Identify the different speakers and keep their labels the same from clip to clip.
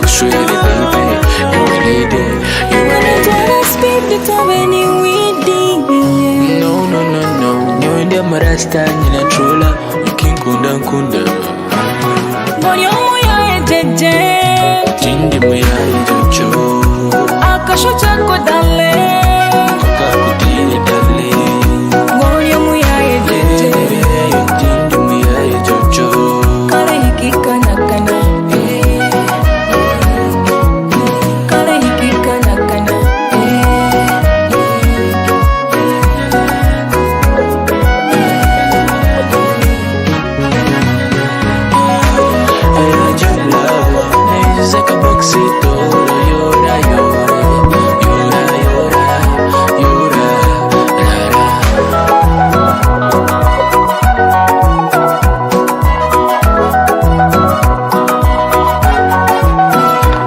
Speaker 1: It's really baby, you a lady, you a lady. No, nyonde marasta nina trola, ukinkunda nkunda.
Speaker 2: Bonyo muya ejeje,
Speaker 1: Tindi muya ejojo,
Speaker 2: akasho chako dale,
Speaker 1: kakutile dale.
Speaker 2: bonyo muya ejeje,
Speaker 1: Tindi muya ejojo,
Speaker 2: kare hiki kana kana, kare hiki kana kana.
Speaker 1: Saka boxito, yora, yora, yora, yora, yora,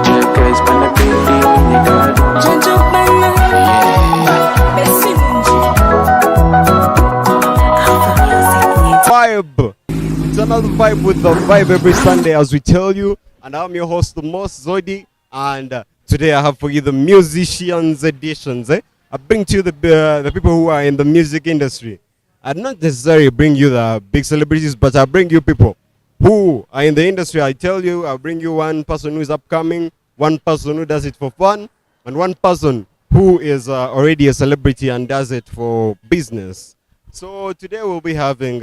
Speaker 1: Jacka is gonna be the
Speaker 2: Janjo bana, besi
Speaker 3: Vibe. It's another vibe with the vibe every Sunday as we tell you. And I'm your host, the Most Zodi. And today I have for you the musicians editions. I bring to you the people who are in the music industry. I not necessarily bring you the big celebrities, but I bring you people who are in the industry. I tell you, I'll bring you one person who is upcoming, one person who does it for fun, and one person who is already a celebrity and does it for business. So today we'll be having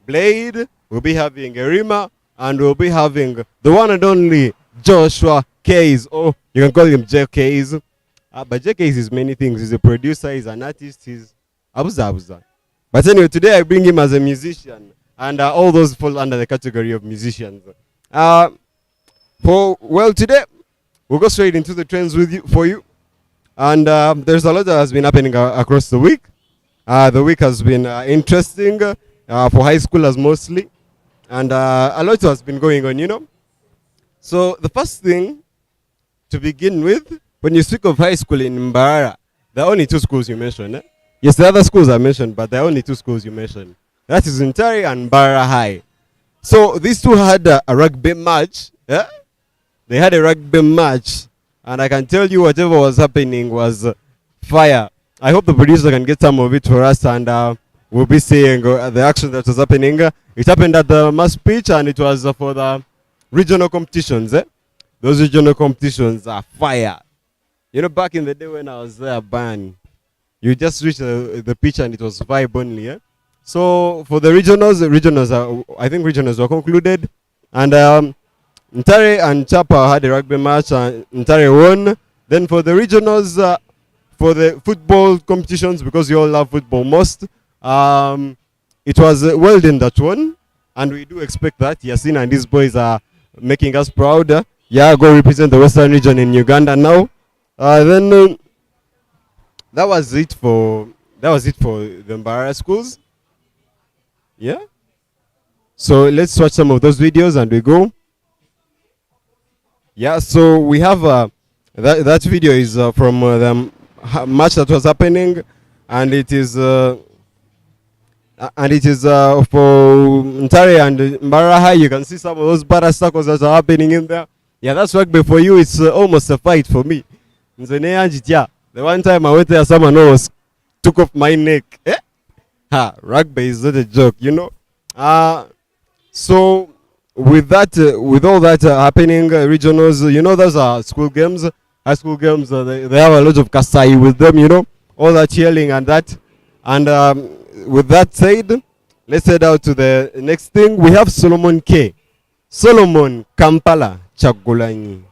Speaker 3: Blade, we'll be having Erima, and we'll be having the one and only Joshua Kays. Oh, you can call him J Kays. But J Kays is many things. He's a producer, he's an artist, he's abuza abuza. But anyway, today I bring him as a musician, and all those fall under the category of musicians. Today we'll go straight into the trends for you, and there's a lot that has been happening across the week. The week has been interesting for high schoolers mostly. And a lot has been going on, you know. So the first thing to begin with, when you speak of high school in Mbarara, there are only two schools you mentioned. Yes, the other schools are mentioned, but there are only two schools you mentioned. That is Ntare and Mbarara High. So these two had a rugby match. Yeah? They had a rugby match. And I can tell you whatever was happening was fire. I hope the producer can get some of it for us, and we'll be seeing the action that was happening. It happened at the mass pitch, and it was for the regional competitions. Those regional competitions are fire. You know, back in the day when I was there, you just reached the pitch and it was vibe only. So for the regionals, I think regionals were concluded, and Ntare and Chapa had a rugby match, and Ntare won. Then for the regionals, for the football competitions, because you all love football most, it was Weldon that won, and we do expect that. Yasin and these boys are making us proud. Yeah, go represent the Western region in Uganda now. Then that was it for the Mbarara schools. Yeah. So let's watch some of those videos and we go. Yeah. So we have that video is from the match that was happening, and it is. For Ntare and Mbarara High. You can see some of those battle circles that are happening in there. Yeah, that's rugby for you. It's almost a fight for me. The one time I went there, someone almost took off my neck. Rugby is not a joke, you know. So with all that happening, regionals, you know, those are school games, high school games. They have a lot of kasai with them, you know, all that yelling and that. And with that said, let's head out to the next thing. We have Solomon K. Solomon Kampala Chagulanyi,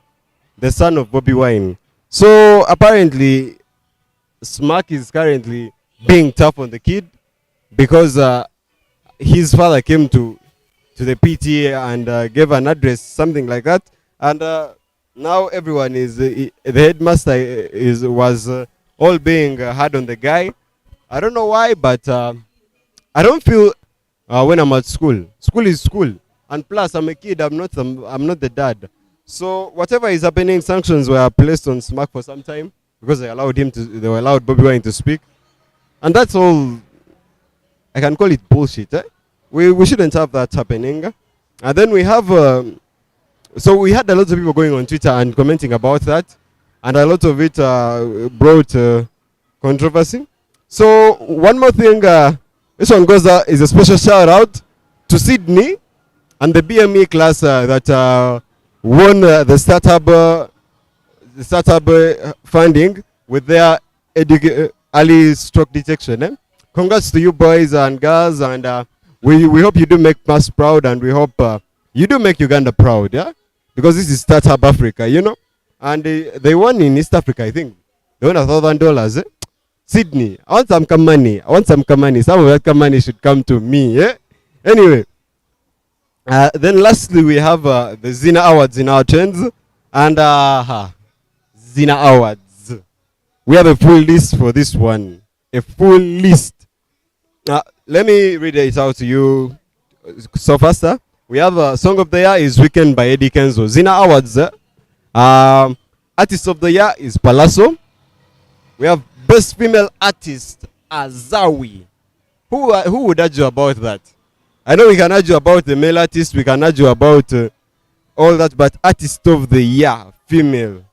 Speaker 3: the son of Bobby Wine. So apparently, Smack is currently being tough on the kid because his father came to the PTA and gave an address, something like that. And now everyone is, the headmaster was all being hard on the guy. I don't know why, but I don't feel when I'm at school. School is school, and plus I'm a kid. I'm not the dad. So whatever is happening, sanctions were placed on Smack for some time because they were allowed Bobby Wine to speak, and that's all. I can call it bullshit. We shouldn't have that happening. And then we have So we had a lot of people going on Twitter and commenting about that, and a lot of it brought controversy. So one more thing, this one goes is a special shout out to Sydney and the BME class that won the startup funding with their early stroke detection. Congrats to you boys and girls, and we hope you do make us proud, and we hope you do make Uganda proud, yeah? Because this is Startup Africa, you know? And they won in East Africa, I think. They won $1,000, eh? Sydney, I want some money. Some of that money should come to me, yeah? Anyway, then lastly, we have the Zina Awards in our trends. And Zina Awards. We have a full list for this one. A full list. Let me read it out to you so faster. We have Song of the Year is Weekend by Eddie Kenzo. Zina Awards. Artist of the Year is Palazzo. We have Best Female Artist, Azawi. Who would argue about that? I know we can argue about the male artist, we can argue about all that, but Artist of the Year, female.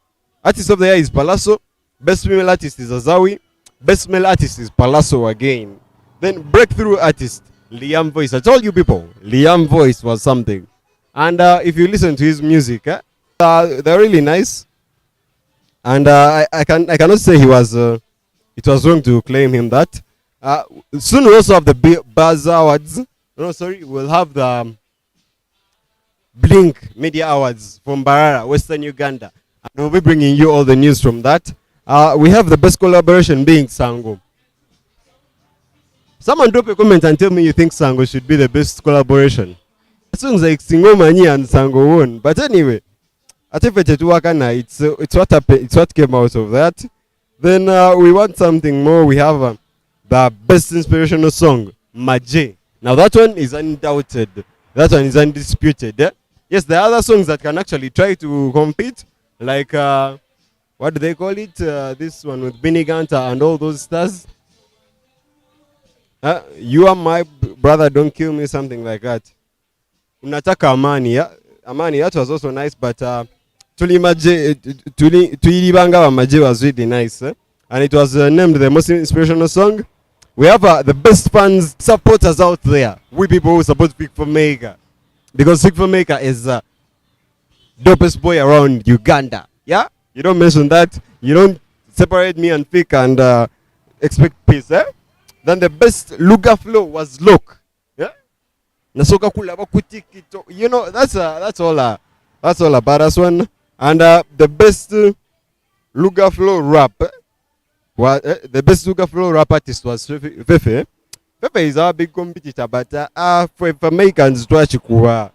Speaker 3: Artist of the Year is Palazzo. Best Female Artist is Azawi. Best Male Artist is Palazzo again. Then Breakthrough Artist, Liam Voice. I told you people, Liam Voice was something. And if you listen to his music, they're really nice. And I cannot say it was wrong to claim him that. Soon we'll also have the Buzz Awards. No, sorry, we'll have the Blink Media Awards from Barara, Western Uganda. And we'll be bringing you all the news from that. We have the best collaboration being Sango. Someone drop a comment and tell me you think Sango should be the best collaboration. Songs like Singomani and Sango won. But anyway, it's what came out of that. Then we want something more. We have the best inspirational song, Maje. Now that one is undoubted. That one is undisputed. Yeah? Yes, there are other songs that can actually try to compete. Like, what do they call it? This one with Benny Ganta and all those stars. You are my brother, don't kill me, something like that. Unataka Amani, yeah? Amani, that was also nice, but Tuilibanga Maje was really nice. And it was named the most inspirational song. We have the best fans, supporters out there. We people who support Speak for Maker. Because Speak for Maker is the dopest boy around Uganda. Yeah? You don't mention that. You don't separate me and Fik and expect peace. Eh? Then the best Luga flow was Look. Yeah? Nasoka kula bakutikito. You know, that's all about us one. And the best Luga flow rap. The best Luga flow rap artist was Fefe. Fefe is our big competitor, but for Americans to Achikuwa.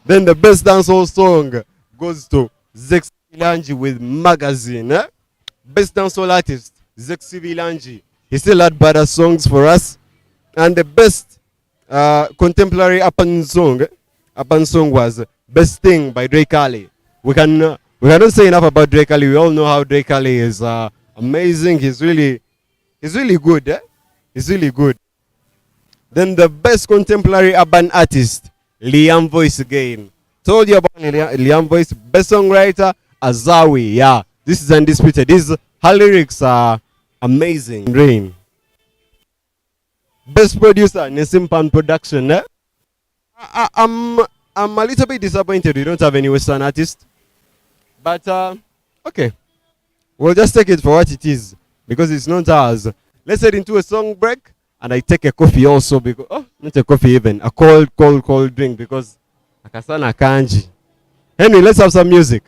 Speaker 3: Then the best dancehall song goes to Zex Vilanji with Magazine. Best dancehall artist, Zexi Vilanji. He still had better songs for us. And the best contemporary urban song was Best Thing by Drake Ali. We cannot say enough about Drake Ali. We all know how Drake Ali is amazing. He's really good. He's really good. Then the best contemporary urban artist, Liam Voice again. Told you about Liam Voice. Best songwriter, Azawi. Yeah, this is undisputed. Her lyrics are amazing. Rain. Best producer, Nesim Pan Production. I'm a little bit disappointed we don't have any Western artist. But okay, we'll just take it for what it is because it's not ours. Let's head into a song break, and I take a coffee also because not a coffee even, a cold drink because akasana kanji. Anyway, let's have some music.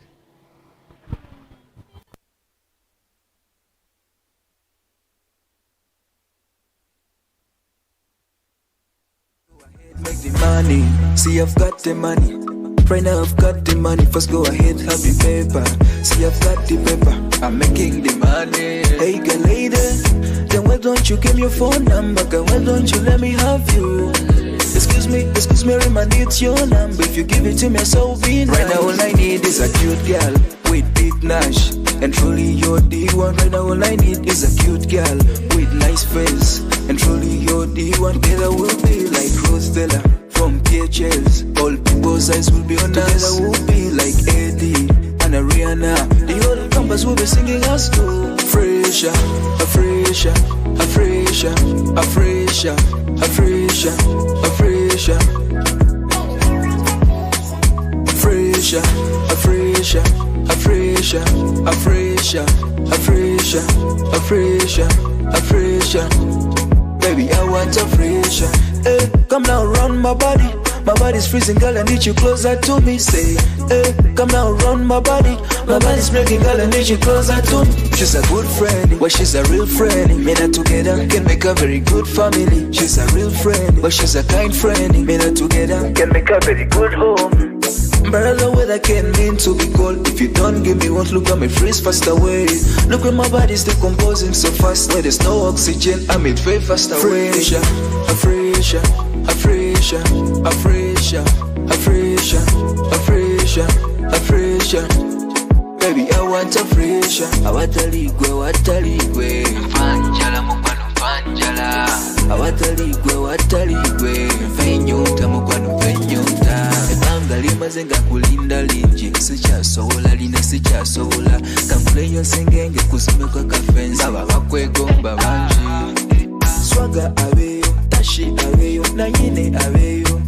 Speaker 4: Make the money, see I've got the money. Right now I've got the money, first go ahead, have the paper. See I've got the paper, I'm making the money. Hey girl lady, then why don't you give me your phone number? Girl, why don't you let me have you? Excuse me, Rima needs your number. If you give it to me, so be nice. Right now all I need is a cute girl with big nash. And truly you're the one. Right now all I need is a cute girl with nice face. And truly you're the one. Together we'll be like Rose Della. from PHS. All people's eyes will be on us. Together we'll be like Eddie and Ariana. The whole campus will be singing us too. Fresher, a fresher, a fresher, a fresher, a fresher, a fresher. Fresher, a fresher, a fresher, a fresher, a fresher, a fresher, a fresher. Baby, I want a fresher. Hey, come now, run my body. My body's freezing, girl, I need you closer to me. Say, hey, come now, run my body. My body's breaking, girl, I need you closer to me. She's a good friend, but she's a real friend. Me and her together can make a very good family. She's a real friend, but she's a kind friend. Me and her together can make a very good home. Umbrella weather can mean to be cold. If you don't give me one look at me freeze fast away. Look when my body's decomposing so fast. When there's no oxygen, I'm it very fast away. Fresher, a fresher, a fresher, a fresher, a fresher, a fresher, a fresher. Baby, I want a fresher. I want a ligwe, what a ligwe. Panjala mukwano panjala. I want a ligwe, what a ligwe. Fenyuta mukwano fenyuta. Ebanga zenga kulinda linji. Sicha sola lina sicha sola. Kamfleyo sengenge kusume kwa kafenza. Baba kwe gomba banji. Swaga aveyo, tashi aveyo, nanyine aveyo.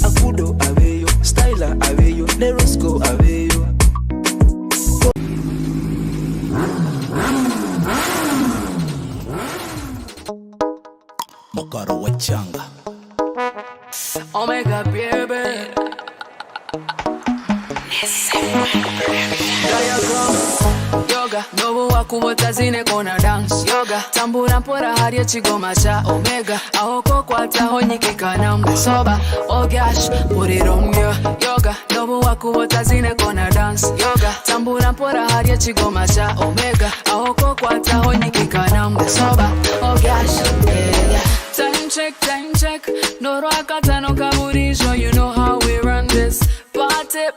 Speaker 4: Akudo aveyo, styler aveyo, Nerosco aveyo.
Speaker 5: Okaro wachanga
Speaker 2: Omega baby. Yoga, nobu wakubota zine kona dance. Yoga, tambura mpora hariyo chigoma cha Omega. Ahoko kwata honyiki kanamba. Soba, oh gosh, put it on ya. Yoga, nobu wakubota zine kona dance. Yoga, tambura mpora hariyo chigoma cha Omega. Ahoko kwata honyiki kanamba. Soba, oh gosh, yeah. Time check. No rockata no kamurisho, you know how we run this. Party.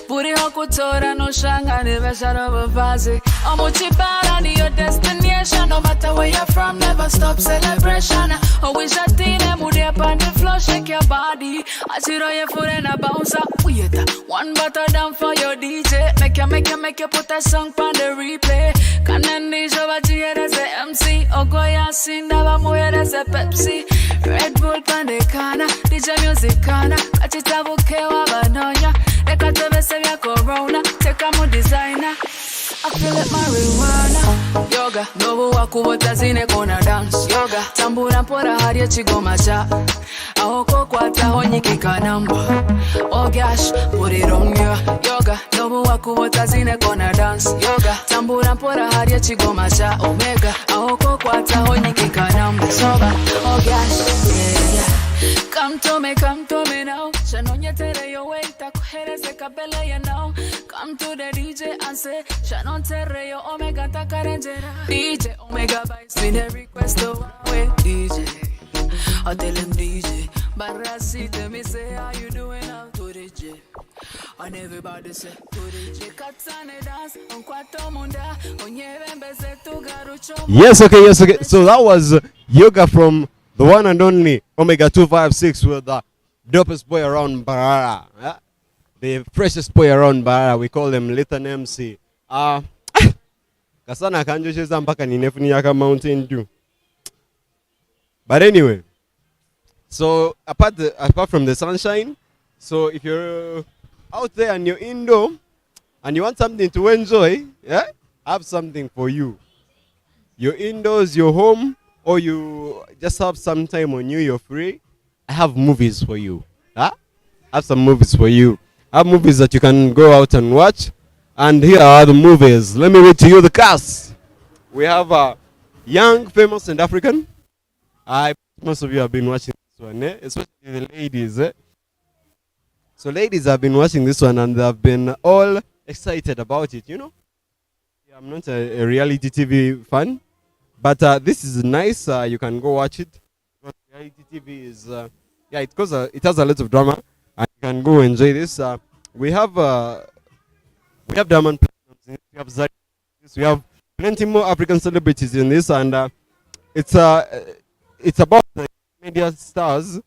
Speaker 2: Buri hokutora no shanga, never shut up a vazi. Omuchipara ni your destination. No matter where you're from, never stop celebration. Oh, we shot in a moody up on the floor, shake your body. Achiro your foot and a bounce up. One butter down for your DJ. Make you put a song on the replay. Kanani Jovaji as a MC. Ogoya Sindava Moya as a Pepsi. Red Bull Pandekana, DJ Music Kana. Kachitabu Kewa Banonya. Ekatebe Sevia Corona. Take a more designer. I feel like marijuana. Yoga, nobu wakubota zine kona dance. Yoga, tambura mpora hariyo chigoma cha. Ahoko kwata honyiki kanamba. Oh gosh, put it on ya. Yoga, nobu wakubota zine kona dance. Yoga, tambura mpora hariyo chigoma cha Omega. Ahoko kwata honyiki kanamba. Soba, oh gosh, yeah. Come to me now. Shanonya tere yo waita kuhereze kabele ya now. Come to the DJ and say Shanon tere yo Omega takarenjera. DJ Omega buys me the request away. DJ, I tell him DJ Barasi tell me say how you doing now to DJ. And everybody say to DJ Katsane dance on kwato munda onyebe mbeze tugarucho.
Speaker 3: Yes, okay. So that was Yoga from the one and only Omega 256 with the dopest boy around Barara. Yeah? The freshest boy around Barara. We call him Lithan MC. Kasana kanjo cheza mpaka ninefuni yaka Mountain Dew. But anyway, so apart from the sunshine, so if you're out there and you're indoor and you want something to enjoy, yeah, I have something for you. You're indoors, you're home, or you just have some time on you, you're free, I have movies for you. Huh? I have some movies for you. I have movies that you can go out and watch. And here are the movies. Let me read to you the cast. We have a young, famous, and African. Most of you have been watching this one, especially the ladies. So ladies have been watching this one and they've been all excited about it, you know. I'm not a reality TV fan. But this is nice. You can go watch it. Reality TV is, it has a lot of drama, and you can go enjoy this. We have Diamond Platnumz, we have Zari, we have plenty more African celebrities in this, and it's about the media stars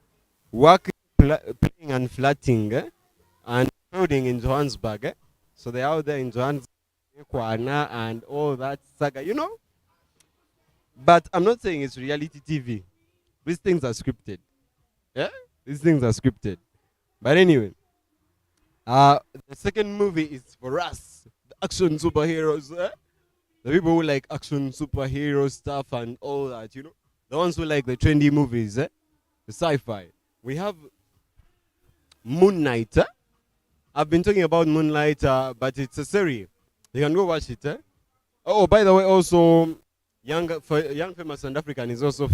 Speaker 3: playing and flirting and crowding in Johannesburg. So they're out there in Johannesburg and all that saga, you know. But I'm not saying it's reality TV. These things are scripted. Yeah, these things are scripted. But anyway, the second movie is for us, the action superheroes. The people who like action superhero stuff and all that, you know. The ones who like the trendy movies, the sci-fi. We have Moon Knight. I've been talking about Moonlight, but it's a series. You can go watch it. Oh, by the way, also Young Famous and African is also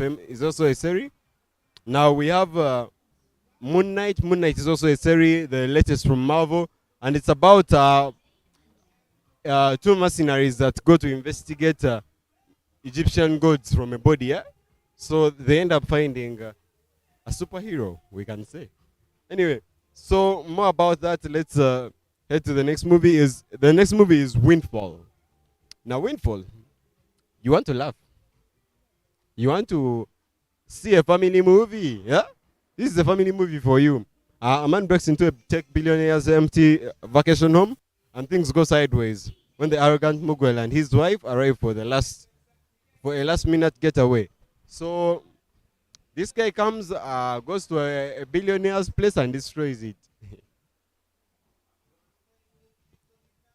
Speaker 3: a series. Now we have Moon Knight. Moon Knight is also a series, the latest from Marvel, and it's about two mercenaries that go to investigate Egyptian gods from a body. Yeah? So they end up finding a superhero, we can say. Anyway, so more about that. Let's head to the next movie. The next movie is Windfall. Now, Windfall, you want to laugh. You want to see a family movie. Yeah? This is a family movie for you. A man breaks into a tech billionaire's empty vacation home, and things go sideways when the arrogant Mughal and his wife arrive for a last-minute getaway. So this guy comes, goes to a billionaire's place and destroys it.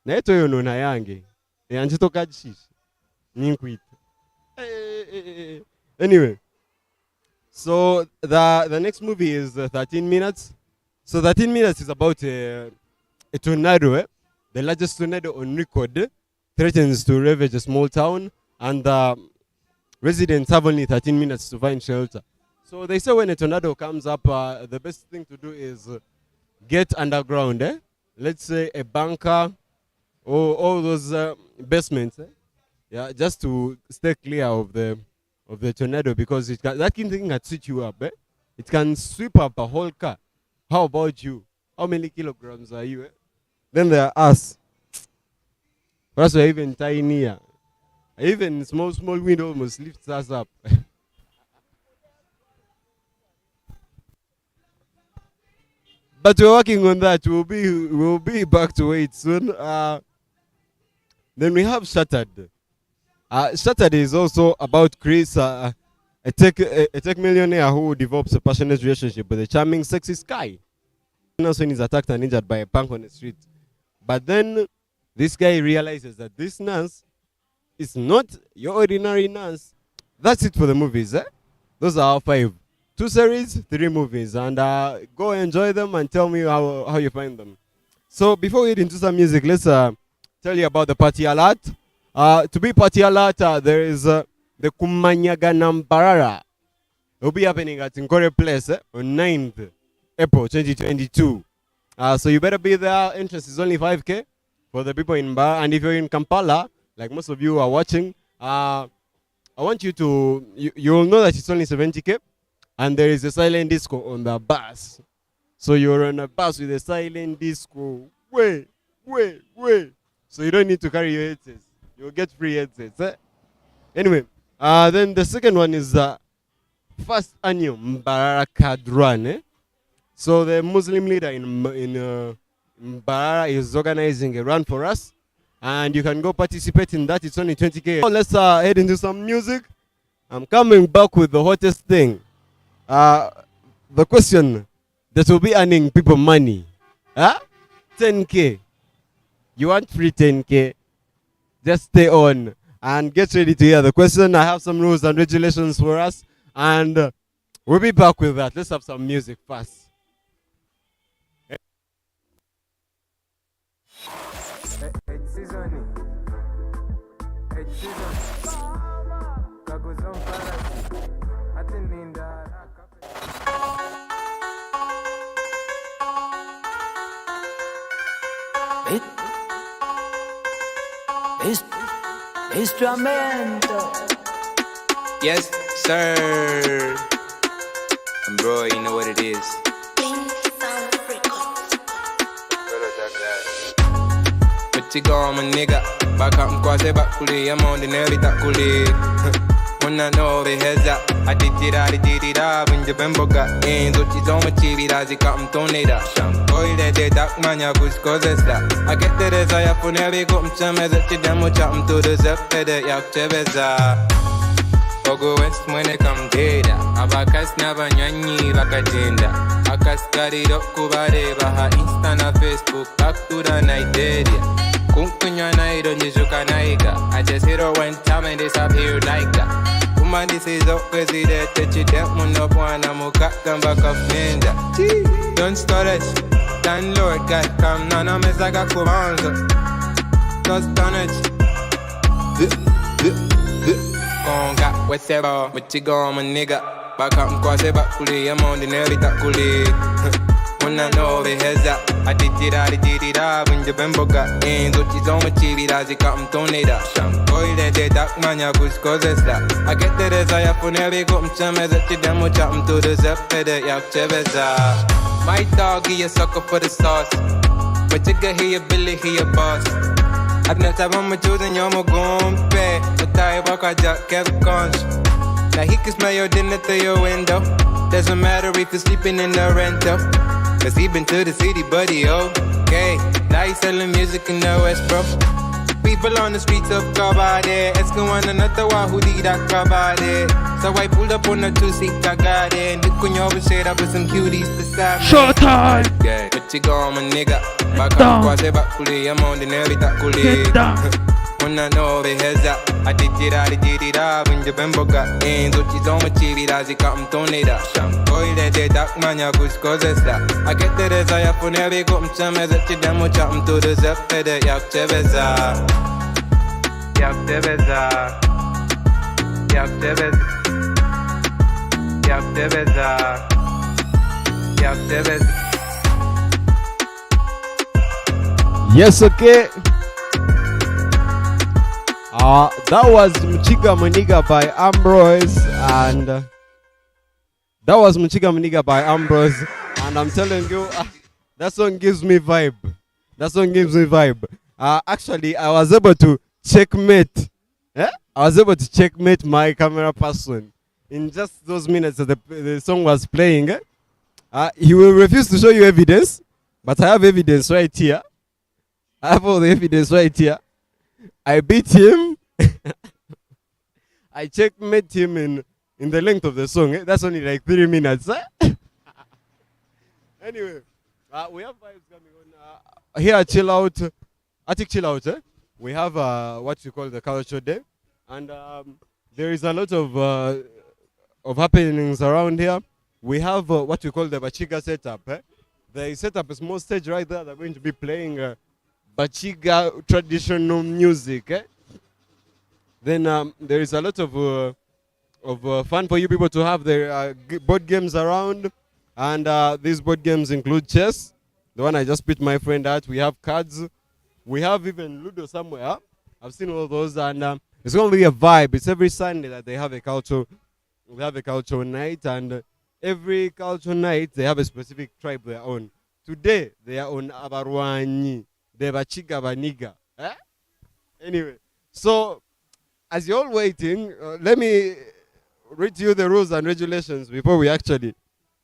Speaker 3: Neto yono na yange. Yanjito kadshish. Ninkwit. Anyway. So the next movie is 13 Minutes. So 13 Minutes is about a tornado. The largest tornado on record threatens to ravage a small town, and residents have only 13 minutes to find shelter. So they say when a tornado comes up, the best thing to do is get underground. Let's say a bunker or all those basements. Yeah, just to stay clear of the tornado, because that thing can switch you up. It can sweep up a whole car. How about you? How many kilograms are you? Then there are us. For us, we're even tinier. Even small wind almost lifts us up. But we're working on that. We'll be back to it soon. Then we have Shattered. Shattered is also about Chris, a tech millionaire who develops a passionate relationship with a charming, sexy Sky. When he's attacked and injured by a punk on the street. But then this guy realizes that this nurse is not your ordinary nurse. That's it for the movies. Those are our 5. 2 series, 3 movies. And go enjoy them and tell me how you find them. So before we get into some music, let's tell you about the party alert. To be party alert, there is the Kumanyaga Nambarara. It will be happening at Nkore Place on 9th April 2022. So you better be there. Entrance is only 5K for the people in Bar. And if you're in Kampala, like most of you are watching, I want you to, you'll know that it's only 70K. And there is a silent disco on the bus. So you're on a bus with a silent disco. Wait. So you don't need to carry your headsets. You'll get free headsets. Anyway, then the second one is the first annual Mbarara Card Run. So the Muslim leader in Mbarara is organizing a run for us. And you can go participate in that. It's only 20K. So let's head into some music. I'm coming back with the hottest thing. The question that will be earning people money. 10K. You want free 10K? Just stay on and get ready to hear the question. I have some rules and regulations for us, and we'll be back with that. Let's have some music first.
Speaker 5: Instrumento.
Speaker 6: Yes, sir. And bro, you know what it is. What you go on, my nigga? Back up and cross back fully. I'm on the nerdy that fully. unanobeheza atitiraritirira bunjebemboga inzuki z'omukibira zikamutonera oirede dakmanya kuzikozesa aketereza yafuna ebikumusomeza kidemu kyamuturuza fede yakutebeza ogo west mwene kamudera abakasi n'abanywanyi bakagenda akasigariro kubareba ha insta na facebook bakutura nigeria kunkunywa nairo njijuka naiga I just hit her one time and disappear like that kumandisizo kwezirete chidemu nopwana mukagamba kafenda don't storage landlord guy kam nana mezaga kubanza just donate konga wetero muchigoma nigga baka mkwase bakuli yamondi nebitakuli unanobeheza atitiraritirira bunjebemboga inzuki z'omukibira zikamutonera oirede dakmanya kuzikozesa aketereza yafuna ebikumusomeza kidemu kyamuturuza fede yakutebeza my dog he a sucker for the sauce but you get he a Billy he a boss atinataba muchuzi nyomugumpe utayibakaja kevkonch now he can smell your dinner through your window doesn't matter if you're sleeping in the rental cause he been to the city, buddy, okay. Now he selling music in the West, bro. People on the streets of Kabade, asking one another why who did that Kabade. So I pulled up on a two-seat Tagade, and look on your shade up with some cuties beside me.
Speaker 5: Showtime!
Speaker 6: Yeah, but you go, my nigga. Back up, kwase bakuli, I'm on the nerve, takuli. unanobeheza atitiraritirira bunjebemboga inzuki z'omukibira zikamutonera oirede dakmanya kuzikozesa aketereza yafuna ebikumusomeza kidemu kyamuturuza fede yakutebeza yakutebeza yakutebeza yakutebeza yakutebeza.
Speaker 3: Yes, okay. That was Mchiga Maniga by Ambrose, and that was Mchiga Maniga by Ambrose, and I'm telling you, that song gives me vibe. That song gives me vibe. Actually, I was able to checkmate. I was able to checkmate my camera person in just those minutes that the song was playing. He will refuse to show you evidence, but I have evidence right here. I have all the evidence right here. I beat him. I checkmate him in the length of the song. That's only like 3 minutes. Anyway, we have vibes coming on. Here at Chill Out, Attic Chill Out, we have what we call the Culture Day. And there is a lot of happenings around here. We have what we call the Bachiga setup. They set up a small stage right there. They're going to be playing Bachiga traditional music. Then there is a lot of fun for you people to have their board games around. And these board games include chess, the one I just beat my friend at. We have cards. We have even Ludo somewhere. I've seen all those. And it's going to be a vibe. It's every Sunday that they have a culture night. And every culture night, they have a specific tribe they are on. Today, they are on Abarwanyi. The Bachiga Baniga. Anyway, so as you're all waiting, let me read you the rules and regulations before we actually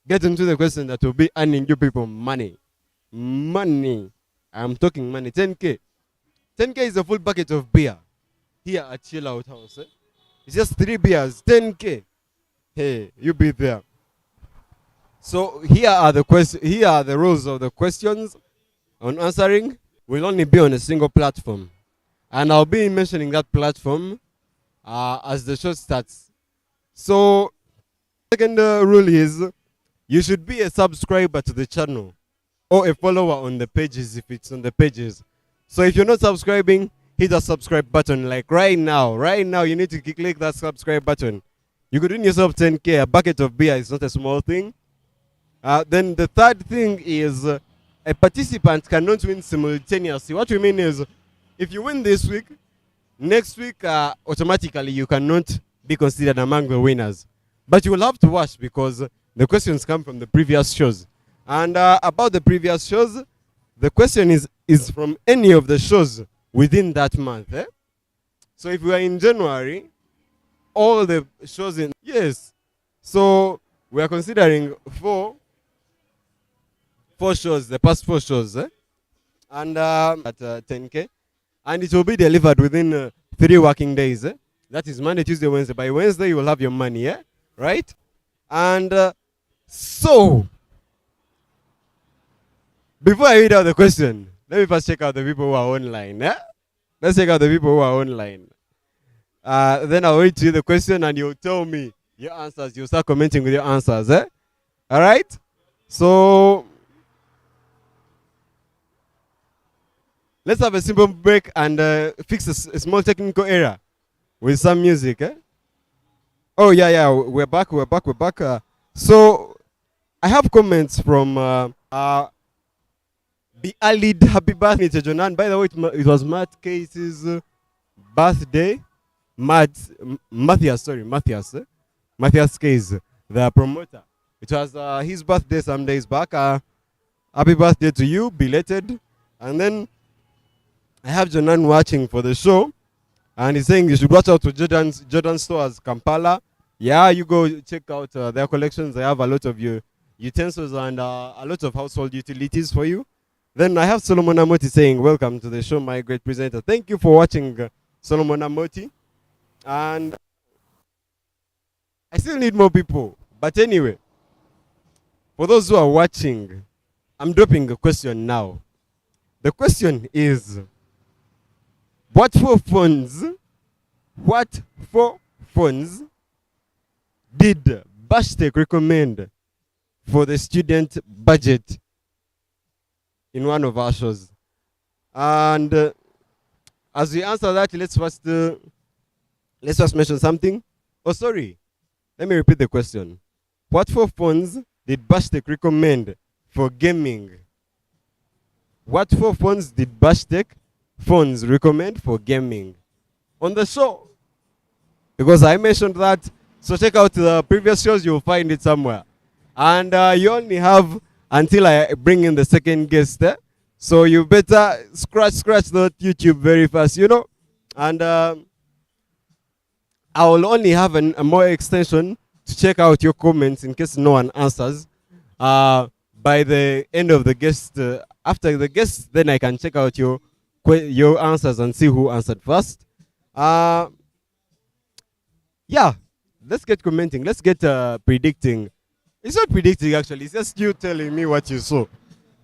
Speaker 3: get into the question that will be earning you people money. Money. I'm talking money. 10K. 10K is a full bucket of beer here at Chill Out House. It's just 3 beers. 10K. Hey, you be there. So here are the rules of the questions on answering. Will only be on a single platform. And I'll be mentioning that platform as the show starts. So, second rule is, you should be a subscriber to the channel or a follower on the pages if it's on the pages. So if you're not subscribing, hit the subscribe button like right now. Right now, you need to click that subscribe button. You could win yourself 10K. A bucket of beer is not a small thing. Then the third thing is, a participant cannot win simultaneously. What we mean is, if you win this week, next week, automatically you cannot be considered among the winners. But you will have to watch because the questions come from the previous shows. And about the previous shows, the question is from any of the shows within that month. So if we are in January, all the shows in. Yes. So we are considering four shows, the past 4 shows, and at 10K, and it will be delivered within 3 working days. That is Monday, Tuesday, Wednesday. By Wednesday, you will have your money, right? And so, before I read out the question, let me first check out the people who are online. Let's check out the people who are online. Then I'll read to you the question and you'll tell me your answers. You'll start commenting with your answers. All right? So, let's have a simple break and fix a small technical error with some music. Oh, yeah, we're back. So, I have comments from Bialid. Happy birthday to Jonan. By the way, it was Matt Case's birthday. Matthias Case, the promoter. It was his birthday some days back. Happy birthday to you, belated. And then I have Jonan watching for the show, and he's saying you should watch out to Jordan Stores, Kampala. Yeah, you go check out their collections. They have a lot of your utensils and a lot of household utilities for you. Then I have Solomon Amoti saying, welcome to the show, my great presenter. Thank you for watching, Solomon Amoti. And I still need more people. But anyway, for those who are watching, I'm dropping a question now. The question is, what four funds did BASHTEC recommend for the student budget in one of our shows? And as we answer that, let's first mention something. Oh, sorry. Let me repeat the question. What four funds did BASHTEC recommend for gaming? What four funds did BASHTEC funds recommend for gaming on the show? Because I mentioned that. So check out the previous shows. You'll find it somewhere. And you only have until I bring in the second guest. So you better scratch that YouTube very fast, And I will only have a more extension to check out your comments in case no one answers. By the end of the guest, after the guest, then I can check out your answers and see who answered first. Yeah, let's get commenting. Let's get predicting. It's not predicting actually. It's just you telling me what you saw.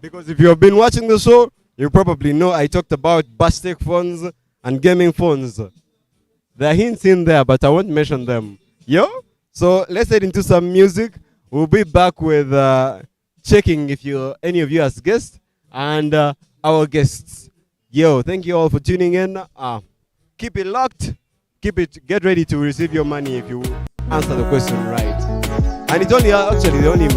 Speaker 3: Because if you have been watching the show, you probably know I talked about BASHTEC phones and gaming phones. There are hints in there, but I won't mention them. So let's head into some music. We'll be back with checking if any of you as guests and our guests. Thank you all for tuning in. Keep it locked. Get ready to receive your money if you answer the question right. And it's only actually the only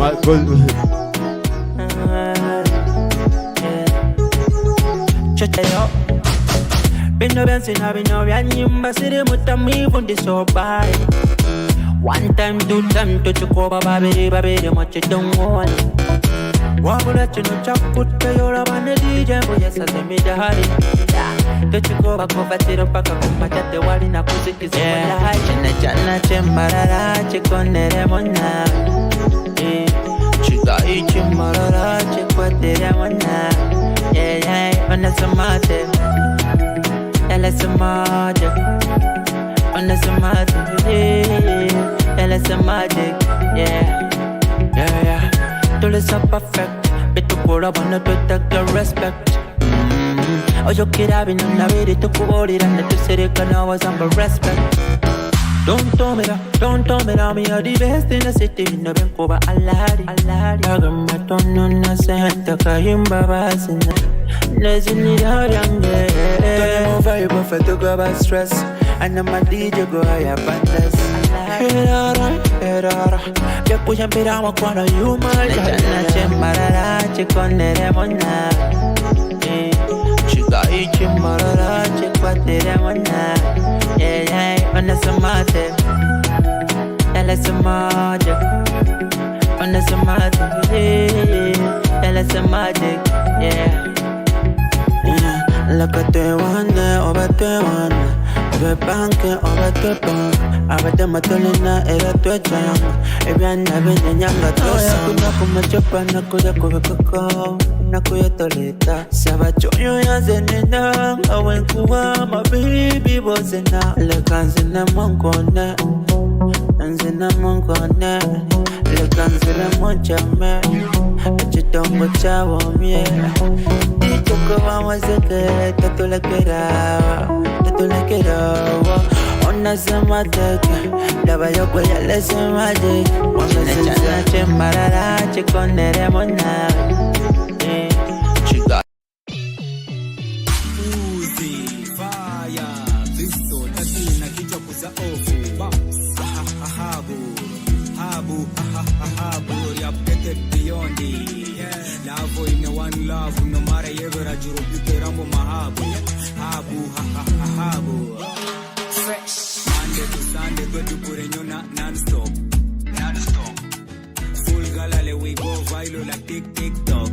Speaker 5: Bino bensina bino bya nyimba siri mutamivu ndisobali. One time, 2 time, tuchikoba babiri mochidongwani. Wabula chino chakutte yola bane DJ mbuye sase midahari. Tuchikoba kuvatiro paka kumachate wali na kuzikiza mwadahari. Chana chembarara chikondere mona. Chika ichi marara chikwatere mona. Onasamate. Magic. Don't listen perfect. Better pull up on the Twitter, get respect. Oh, you kid, I've been on the way to call it and to say it, I was on respect. Don't tell me that me are the best in the city. No ben koba alari. Agam matono na senta kayimba basina. Nezini yarange. Don't move vibe off to go about stress. And I'm a DJ go higher bandas. Erara. Ya puya mpira wakwana yuma. Nachana chemarara chikonere mona. Chiga ichi marara chikwatere mona. Onasamate. Elasamate. Elasamate. Yeah. Look at the one, over the one. Banke obatwepa abatematolena era twechanga ebyana benyanga tosa kuna kumachopa nakuya kubekoko nakuya toleta sabachoyo yazenena awenkuwa mabibi bozena lekanzina monkone nzina monkone lekanzina monchame echitongo chabo mie dichoko bamazeke tatulekera Onasema teke Daba yoko ya lesema je Wamesena chemarara Chekonere mona Chiga
Speaker 7: Uzi, fire, visto, tasina kichwa kuza ofu Habu, you're updated beyond it Love in a one love, no matter ever I juro pite rambo mahabu Habu
Speaker 2: Fresh.
Speaker 7: Monday to Sunday, go to Pureñona non-stop Full galale, we go viral like TikTok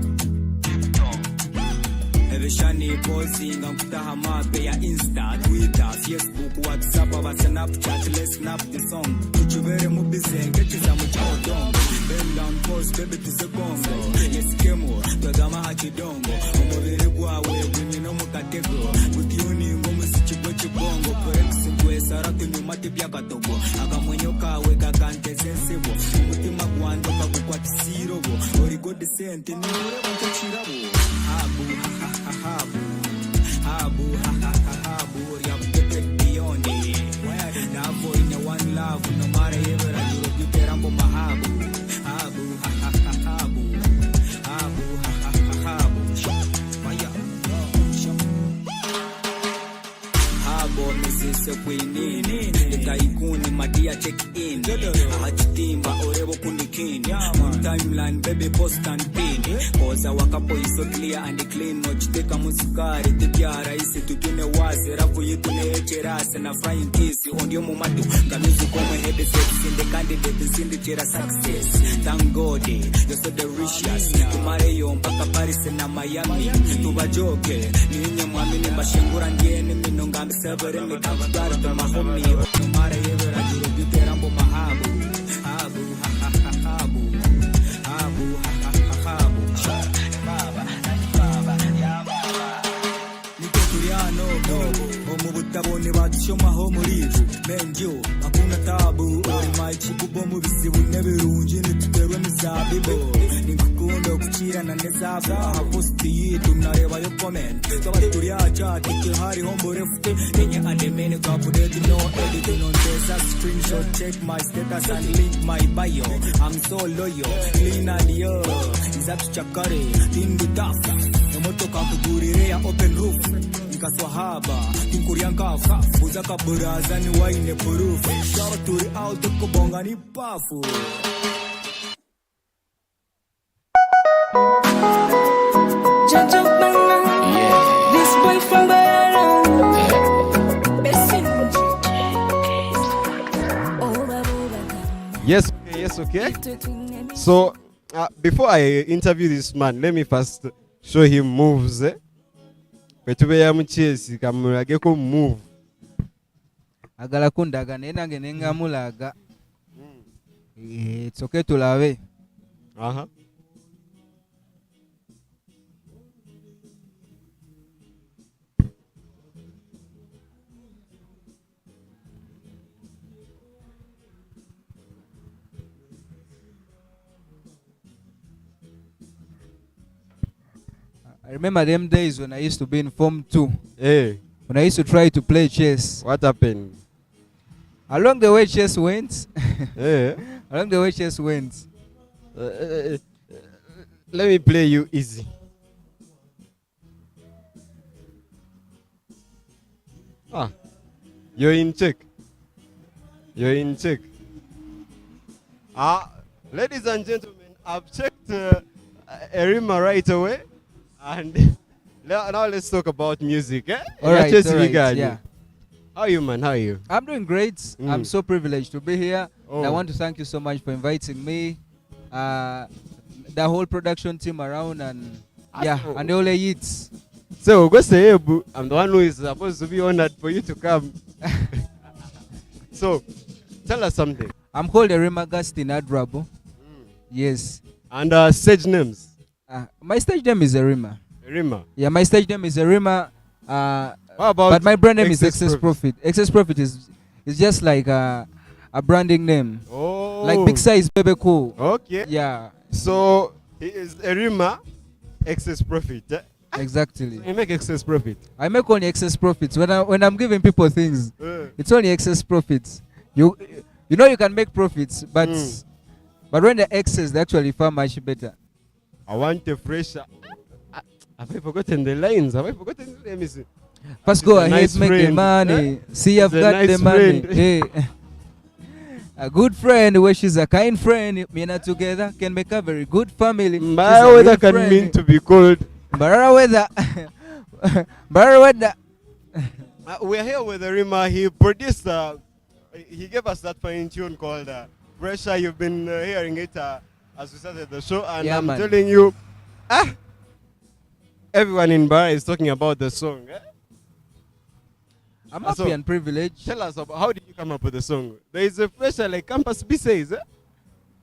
Speaker 7: Every shani posting, I'm kutaha mape ya Insta, Twitter, Facebook, WhatsApp, aba Snapchat, let's snap the song Uchubere mubise, ngetiza muchaodongo Bend down, pause, baby, tuse bongo Yes, kemo, twagama hachidongo Umubiri gwawe, gwini no mukatego Kutiuni, ngumusichibwe chibongo Koreksi kwe, saratu nyumati pya katogo Akamwenyo kawe, kakante sensibo Mutima kwando, kakukwatisirobo Origo desente, ni ure mtachirabo Habu, you're updated beyond it Love in a one love, no matter ever I juro pite rambo mahabu Habu, Habo, misise kwinini Lika ikuni, madia check in Achitimba, orebo kundikini Timeline, baby, post and pin Koza wakapo iso clear and clean Nochiteka musikari, tipiara isi tutune wase Rafu yitu necherase na frying kiss Ondio mumatu, kamizu kome headset Sinde candidate, sinde chera success Thank God, you're so delicious Tumare yo mpaka Paris na Miami Tubajoke, ninye mwamini Mashengura ndieni, minonga msebere Mikakugari, tumahomi Tumare yewe rajuro bite rambo mahabu Omubutabone batushomaho murivu menjo akuna tabu ori maichibubo mubisibu nebirungi nituterwe mizabibo nikukunda kuchirana nezava posti yitu nareba yo comment twabaturiya chat hari hombore fute enye andemene update no edit on this screenshot check my status and link my bio I'm so loyal clean and yo izatu chakare tindu dafa moto kakugurire ya open roof Nikaswahaba, tinkuriankafa Uzaka buraza ni waine purufu Shawa turi auto kubonga ni pafu
Speaker 2: Jojo Banga, this boy from Bayero.
Speaker 3: Yes, okay. So, before I interview this man, let me first show him moves. Kwetube ya mchesi kamulage ko move.
Speaker 8: Agala kundaga nenange nengamulaga. Tsoke tulawe.
Speaker 3: Aha.
Speaker 8: I remember them days when I used to be in Form 2.
Speaker 3: Hey.
Speaker 8: When I used to try to play chess.
Speaker 3: What happened?
Speaker 8: Along the way chess went.
Speaker 3: Hey.
Speaker 8: Along the way chess went.
Speaker 3: Let me play you easy. You're in check. Ladies and gentlemen, I've checked Erima right away. And now let's talk about music.
Speaker 8: All right, yeah.
Speaker 3: How are you, man? How are you?
Speaker 8: I'm doing great. I'm so privileged to be here.
Speaker 3: Oh.
Speaker 8: And I want to thank you so much for inviting me. The whole production team around and and all the hits.
Speaker 3: So, go say, I'm the one who is supposed to be honored for you to come. So, tell us something.
Speaker 8: I'm called Erima Augustine Adrabo. Yes.
Speaker 3: And stage names.
Speaker 8: My stage name is Erima.
Speaker 3: Erima.
Speaker 8: Yeah, my stage name is Erima.
Speaker 3: What about
Speaker 8: But my brand name is
Speaker 3: Excess
Speaker 8: Excess Profit. Excess Profit is just like a branding name.
Speaker 3: Oh.
Speaker 8: Like Big Size Baby Cool.
Speaker 3: Okay.
Speaker 8: Yeah,
Speaker 3: So, he is Erima, Excess Profit.
Speaker 8: exactly.
Speaker 3: You make excess profit.
Speaker 8: I make only excess profits. When I'm giving people things, it's only excess profits. You know you can make profits, but when the excess, they actually far much better.
Speaker 3: I want a fresher. Have I forgotten the lines? Have I forgotten? Let me see.
Speaker 8: First
Speaker 3: He's
Speaker 8: go
Speaker 3: a
Speaker 8: ahead,
Speaker 3: nice
Speaker 8: make the
Speaker 3: friend.
Speaker 8: money. See, I've
Speaker 3: He's a
Speaker 8: got
Speaker 3: nice
Speaker 8: the money.
Speaker 3: friend.
Speaker 8: Hey. A good friend, where she's a kind friend, me and her together can make a very good family.
Speaker 3: My
Speaker 8: She's a
Speaker 3: weather
Speaker 8: real
Speaker 3: can
Speaker 8: friend.
Speaker 3: mean to be cold.
Speaker 8: Barara weather. Barara weather.
Speaker 3: We're here with Erima. He produced, he gave us that fine tune called Pressure. You've been hearing it as we started the show. And
Speaker 8: Yeah,
Speaker 3: I'm
Speaker 8: man.
Speaker 3: telling you, everyone in Bara is talking about the song.
Speaker 8: I'm
Speaker 3: So,
Speaker 8: happy and privileged.
Speaker 3: Tell us about how did you come up with the song? There is a pressure like Campus B says.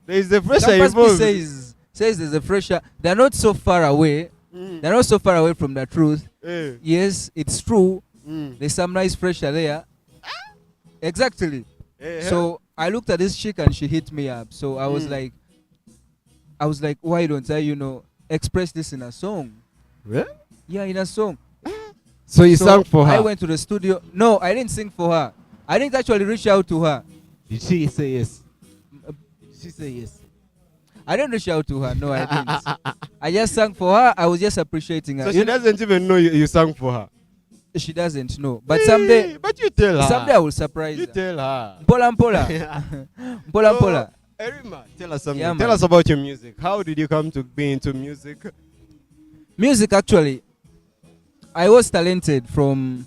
Speaker 3: There is a pressure
Speaker 8: Campus B
Speaker 3: involved.
Speaker 8: says there's a pressure. They're not so far away. They're not so far away from the truth. Yes, it's true. There's some nice pressure there. Exactly. So I looked at this chick and she hit me up. So I was like, why don't I, express this in a song? Yeah, in a song.
Speaker 3: So you sang for her?
Speaker 8: I went to the studio. No, I didn't sing for her. I didn't actually reach out to her.
Speaker 3: Did she say yes? Did she say yes?
Speaker 8: I didn't reach out to her. No, I didn't. I just sang for her. I was just appreciating her.
Speaker 3: So she doesn't even know you sang for her.
Speaker 8: She doesn't know. But someday,
Speaker 3: But you tell her.
Speaker 8: someday I will surprise
Speaker 3: You
Speaker 8: her.
Speaker 3: tell her.
Speaker 8: Mpola mpola. Mpola
Speaker 3: So,
Speaker 8: mpola.
Speaker 3: Erima, tell us something.
Speaker 8: Yeah,
Speaker 3: Tell
Speaker 8: man.
Speaker 3: us about your music. How did you come to be into music?
Speaker 8: Music, actually, I was talented from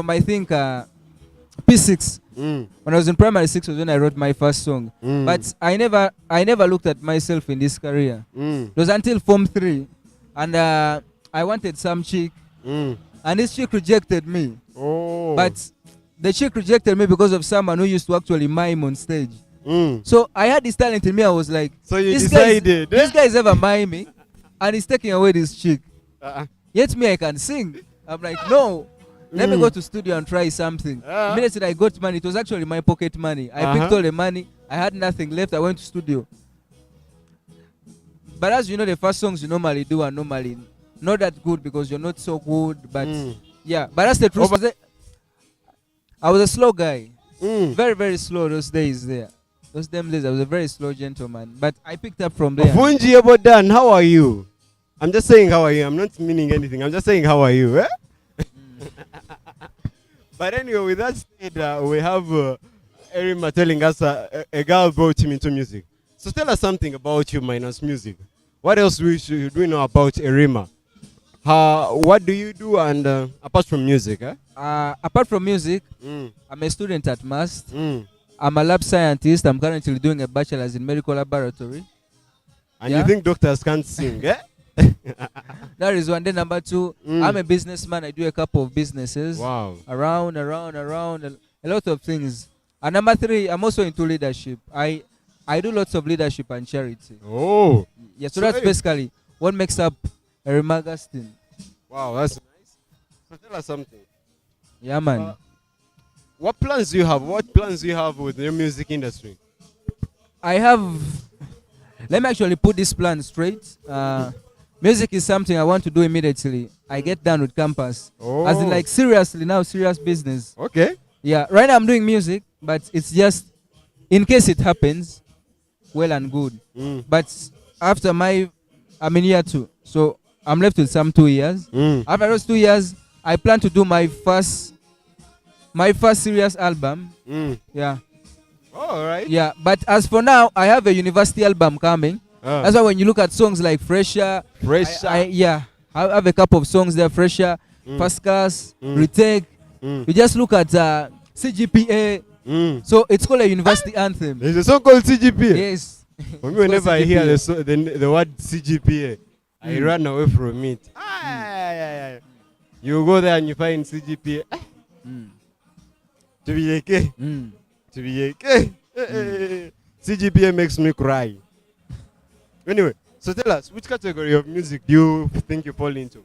Speaker 8: I think P6. When I was in primary 6 was when I wrote my first song. But I never looked at myself in this career. It was until Form 3, and I wanted some chick, and this chick rejected me.
Speaker 3: Oh.
Speaker 8: But the chick rejected me because of someone who used to actually mime on stage. So I had this talent in me. I was like,
Speaker 3: So you
Speaker 8: this
Speaker 3: decided.
Speaker 8: this guy is ever miming, and he's taking away this chick.
Speaker 3: Uh-uh.
Speaker 8: Yet me, I can sing. I'm like, no, let me go to studio and try something. Immediately I got money. It was actually my pocket money. I picked all the money. I had nothing left. I went to studio. But as you know, the first songs you normally do are normally not that good because you're not so good. But yeah, but that's the truth. I was a slow guy. Very, very slow those days there. Those damn days, I was a very slow gentleman. But I picked up from there.
Speaker 3: Vunji Ebodan, how are you? I'm just saying how are you. I'm not meaning anything. I'm just saying how are you. But anyway, with that said, we have Erima telling us a girl brought him into music. So tell us something about you minus music. What else should we know about Erima? What do you do and apart from music?
Speaker 8: Apart from music, I'm a student at MAST. I'm a lab scientist. I'm currently doing a bachelor's in medical laboratory.
Speaker 3: And you think doctors can't sing, eh?
Speaker 8: That is one. Then number two, I'm a businessman. I do a couple of businesses.
Speaker 3: Wow.
Speaker 8: Around, a lot of things. And number three, I'm also into leadership. I do lots of leadership and charity.
Speaker 3: Oh.
Speaker 8: Yeah, so that's basically what makes up Erima Augustine.
Speaker 3: Wow, that's nice. So tell us something.
Speaker 8: Yeah, man.
Speaker 3: What plans do you have? What plans do you have with your music industry?
Speaker 8: Let me actually put this plan straight. Music is something I want to do immediately. I get done with campus. As in, like, seriously now, serious business.
Speaker 3: Okay.
Speaker 8: Yeah, right now I'm doing music, but it's just in case it happens, well and good. But after I'm in year 2, so I'm left with some 2 years. After those 2 years, I plan to do my first serious album. Yeah.
Speaker 3: All right.
Speaker 8: Yeah, but as for now, I have a university album coming. That's why when you look at songs like Fresher, I have a couple of songs there, Fresher, First Class, Retake. You just look at CGPA. So it's called a university anthem.
Speaker 3: There's a song called CGPA?
Speaker 8: Yes.
Speaker 3: For me, whenever I hear the word CGPA, I run away from it. You go there and you find CGPA. To be AK.
Speaker 8: Mm.
Speaker 3: To be AK. CGPA makes me cry. Anyway, so tell us, which category of music do you think you fall into?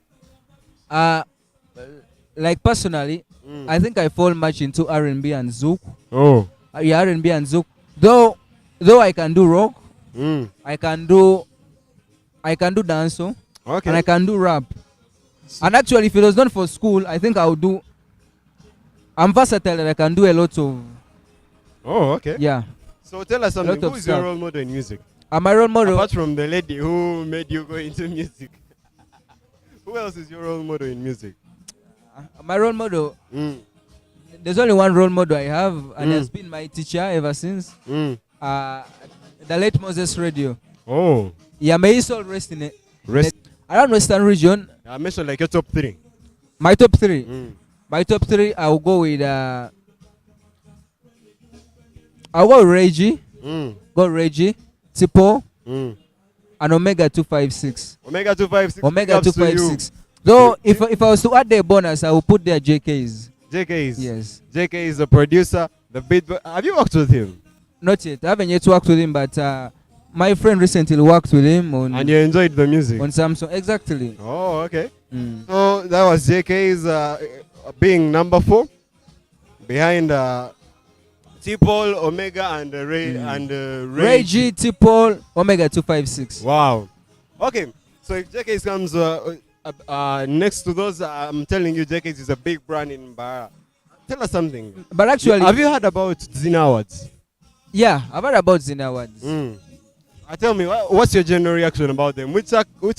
Speaker 8: Like personally, I think I fall much into R&B and Zouk.
Speaker 3: Oh.
Speaker 8: Yeah, R&B and Zouk. Though I can do rock, I can do dancehall,
Speaker 3: Okay.
Speaker 8: and I can do rap. And actually, if it was not for school, I think I would do. I'm versatile and I can do a lot of.
Speaker 3: Oh, okay.
Speaker 8: Yeah.
Speaker 3: So tell us something.
Speaker 8: lot of
Speaker 3: Who is your
Speaker 8: stuff.
Speaker 3: role model in music?
Speaker 8: My role model.
Speaker 3: Apart from the lady who made you go into music. Who else is your role model in music?
Speaker 8: My role model. There's only one role model I have, and he has been my teacher ever since. The late Moses Radio.
Speaker 3: Oh.
Speaker 8: Yeah, may his soul rest in it.
Speaker 3: Rest.
Speaker 8: Around Western region,
Speaker 3: I mentioned like your top 3.
Speaker 8: my top 3. My top 3, I'll go with I'll go with Reggie. Go Reggie, Tipo, and Omega 256.
Speaker 3: Omega 256.
Speaker 8: Omega 256. Though if I was to add the bonus, I will put their JKs.
Speaker 3: JKs.
Speaker 8: Yes.
Speaker 3: JK is the producer, the beat. Have you worked with him?
Speaker 8: Not yet. I haven't yet worked with him, but my friend recently worked with him on.
Speaker 3: And you enjoyed the music?
Speaker 8: On Samsung. Exactly.
Speaker 3: Oh, okay. So that was JK's being number 4 behind T-Paul, Omega, and
Speaker 8: Reggie, T-Paul, Omega 256.
Speaker 3: Wow. Okay. So if JK's comes next to those, I'm telling you, JK's is a big brand in Bara. Tell us something.
Speaker 8: But actually,
Speaker 3: have you heard about Zina Awards?
Speaker 8: Yeah, I've heard about Zina Awards.
Speaker 3: Tell me, what's your general reaction about them? Which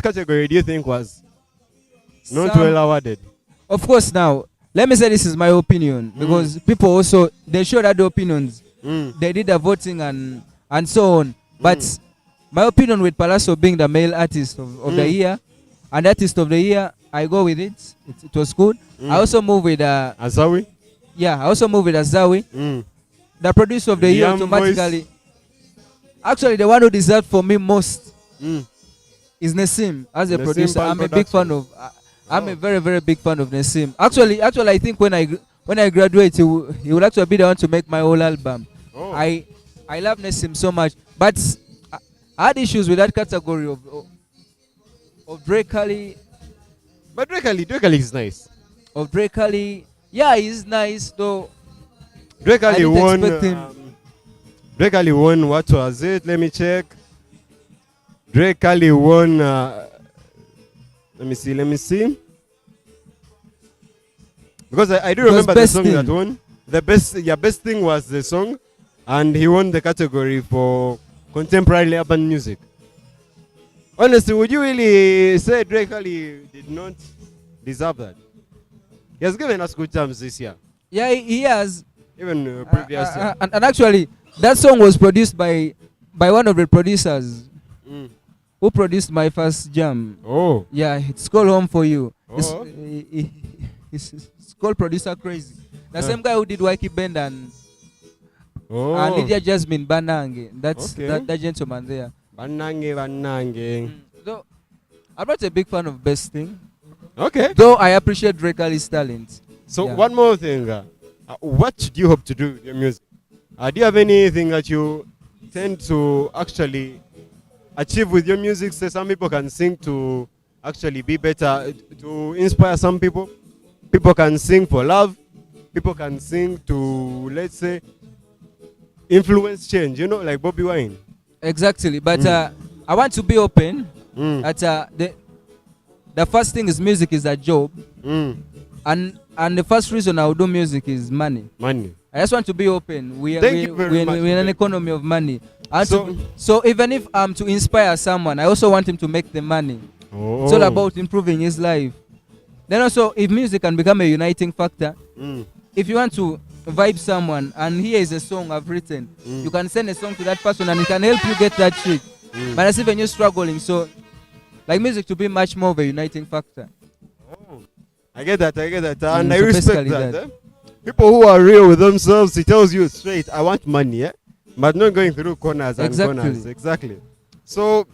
Speaker 3: category do you think was not well awarded?
Speaker 8: Of course, now let me say this is my opinion, because people also they showed other opinions. They did the voting and so on. But my opinion with Palazzo being the male artist of the year and artist of the year, I go with it. It was good. I also move with
Speaker 3: Azawi.
Speaker 8: Yeah, I also move with Azawi. The producer of the year automatically.
Speaker 3: Voice.
Speaker 8: Actually, the one who deserved for me most is Nassim as a
Speaker 3: Nassim
Speaker 8: producer.
Speaker 3: Band
Speaker 8: I'm a big fan of. I'm a very, very big fan of Nassim. Actually, I think when I graduate, he will actually be the one to make my whole album.
Speaker 3: Oh.
Speaker 8: I love Nassim so much, but I had issues with that category of Drake Ali.
Speaker 3: But Drake Ali is nice.
Speaker 8: Of Drake Ali, yeah, he's nice though.
Speaker 3: Drake Ali won.
Speaker 8: Expect him.
Speaker 3: Drake Ali won. What was it? Let me check. Drake Ali won. Let me see. Because I do remember the song that won. The best thing was the song, and he won the category for contemporary urban music. Honestly, would you really say Drake Ali did not deserve that? He has given us good terms this year.
Speaker 8: Yeah, he has.
Speaker 3: Even previous year.
Speaker 8: And actually, that song was produced by one of the producers who produced my first jam.
Speaker 3: Oh.
Speaker 8: Yeah, it's called Home for You.
Speaker 3: Oh.
Speaker 8: It's called Producer Crazy. The same guy who did Waiki Bend and Lydia Jasmine Banange. That's that gentleman there.
Speaker 3: Banange.
Speaker 8: Though I'm not a big fan of Best Thing.
Speaker 3: Okay.
Speaker 8: Though I appreciate Drake Ali's talent.
Speaker 3: So one more thing. What do you hope to do with your music? Do you have anything that you tend to actually achieve with your music? Say some people can sing to actually be better, to inspire some people. People can sing for love. People can sing to, let's say, influence change, like Bobby Wine.
Speaker 8: Exactly. But I want to be open. That the first thing is music is a job. And the first reason I will do music is money.
Speaker 3: Money.
Speaker 8: I just want to be open. We're in an economy of money. So even if I'm to inspire someone, I also want him to make the money. It's all about improving his life. Then also, if music can become a uniting factor, if you want to vibe someone and here is a song I've written, you can send a song to that person and it can help you get that shit. But as if when you're struggling, so like music to be much more of a uniting factor.
Speaker 3: I get that. And I
Speaker 8: so
Speaker 3: respect that. People who are real with themselves, he tells you straight, I want money, but not going through corners and corners. Exactly. So,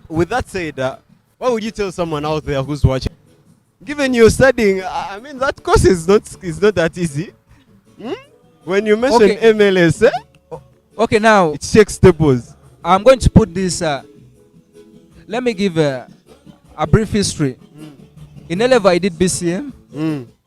Speaker 3: with that said, what would you tell someone out there who's watching? Given you're studying, I mean, that course is not that easy. When you mention
Speaker 8: Okay.
Speaker 3: MLS,
Speaker 8: Okay, now
Speaker 3: it shakes tables.
Speaker 8: I'm going to put this. Let me give a brief history. In Eleva, I did BCM.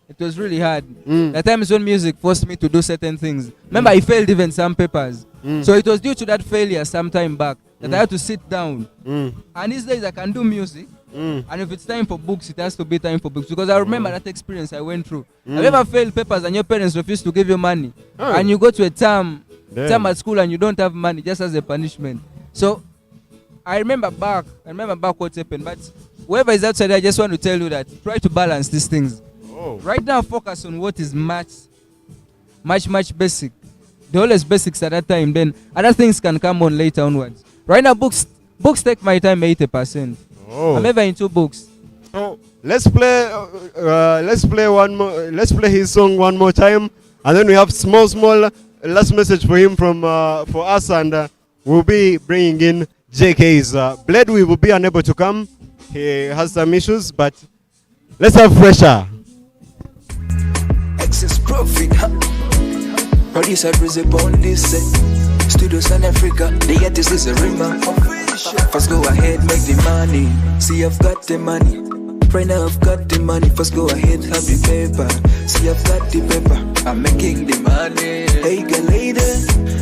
Speaker 8: It was really hard. The times when music forced me to do certain things. Remember, I failed even some papers. So it was due to that failure some time back that I had to sit down. And these days I can do music. And if it's time for books, it has to be time for books. Because I remember that experience I went through. Have you ever failed papers and your parents refuse to give you money? And you go to a term at school and you don't have money just as a punishment. So I remember back what happened. But whoever is outside, I just want to tell you that try to balance these things. Right now, focus on what is much basic. The always basics at that time. Then other things can come on later onwards. Right now, books take my time 80%. I'm ever into books.
Speaker 3: So let's play one more. Let's play his song one more time, and then we have small last message for him from for us, and we'll be bringing in JK's Bled. We will be unable to come. He has some issues, but let's have Fresher.
Speaker 4: Excess profit, huh? Producer Brizzy Bond this Studio South Africa, the artist is a rimmer. First go ahead, make the money. See, I've got the money. Right now I've got the money. First go ahead, have the paper. See, I've got the paper. I'm making the money. Hey, girl, lady,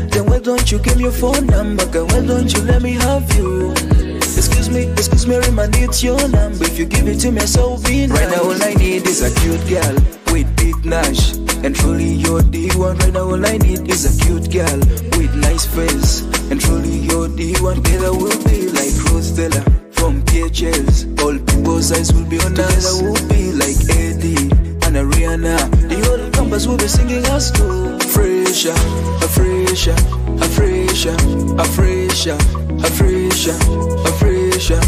Speaker 4: then why don't you give me your phone number? Girl, why don't you let me have you? Excuse me, remind it's your number. If you give it to me, so be nice. Right now all I need is a cute girl with big nash. And truly you're the one. Right now all I need is a cute girl with nice face. And truly you're the one. Together we'll be like Rose Stella from PHS. All people's eyes will be on us. Together we'll be like Eddie and Ariana. The whole campus will be singing us too. Fresher, a fresher, a fresher, a fresher, a fresher, a fresher.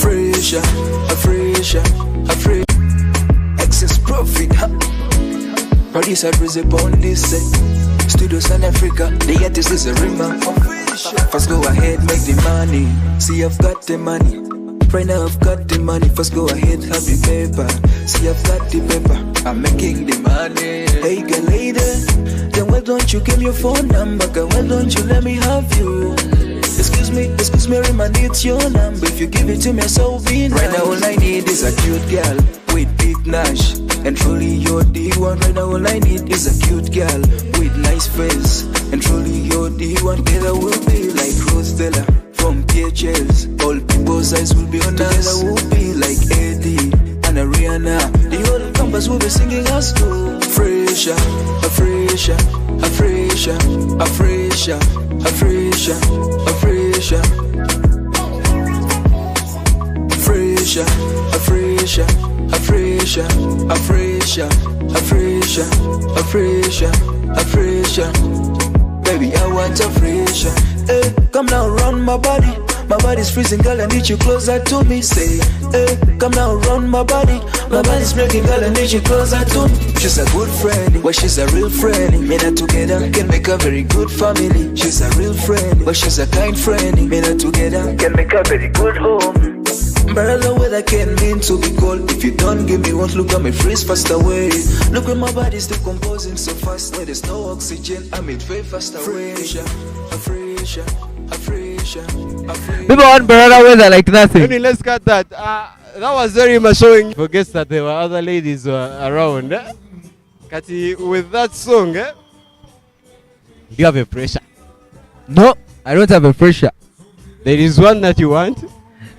Speaker 4: Fresher, a fresher, a fresher. Excess profit, huh? Producer Brizzy Bond this Studio South Africa, the artist is a rimmer. First go ahead, make the money. See, I've got the money. Right now I've got the money. First go ahead, have the paper. See, I've got the paper. I'm making the money. Hey, girl, lady, then why don't you give me your phone number? Girl, why don't you let me have you? Excuse me, remind it's your number. If you give it to me, so be nice. Right now all I need is a cute girl with big nash. And truly you're the one. Right now all I need is a cute girl with nice face. And truly you're the one. Together we'll be like Rose Stella from PHS. All people's eyes will be on us. Together we'll be like Eddie and Ariana. The whole campus will be singing us too. Fresher, a fresher, a fresher, a fresher, a fresher, a fresher. Fresher, a fresher, a fresher, a fresher, a fresher, a fresher, a fresher. Baby, I want a fresher. Hey, come now, round my body. My body's freezing, girl, I need you closer to me. Say, hey, come now, round my body. My body's breaking, girl, I need you closer to me. She's a good friend, but she's a real friend. Me and her together can make a very good family. She's a real friend, but she's a kind friend. Me and her together can make a very good home. Brother, weather can mean to be cold. If you don't give me one look, I may freeze fast away. Look when my body's decomposing so fast. When there's no oxygen, I may fade fast away. A fresher, a fresher.
Speaker 8: People want Beretta weather like nothing.
Speaker 3: Anyway, let's cut that. That was very much showing. Forgets that there were other ladies around. Kati, with that song, do you have a pressure?
Speaker 8: No, I don't have a pressure.
Speaker 3: There is one that you want.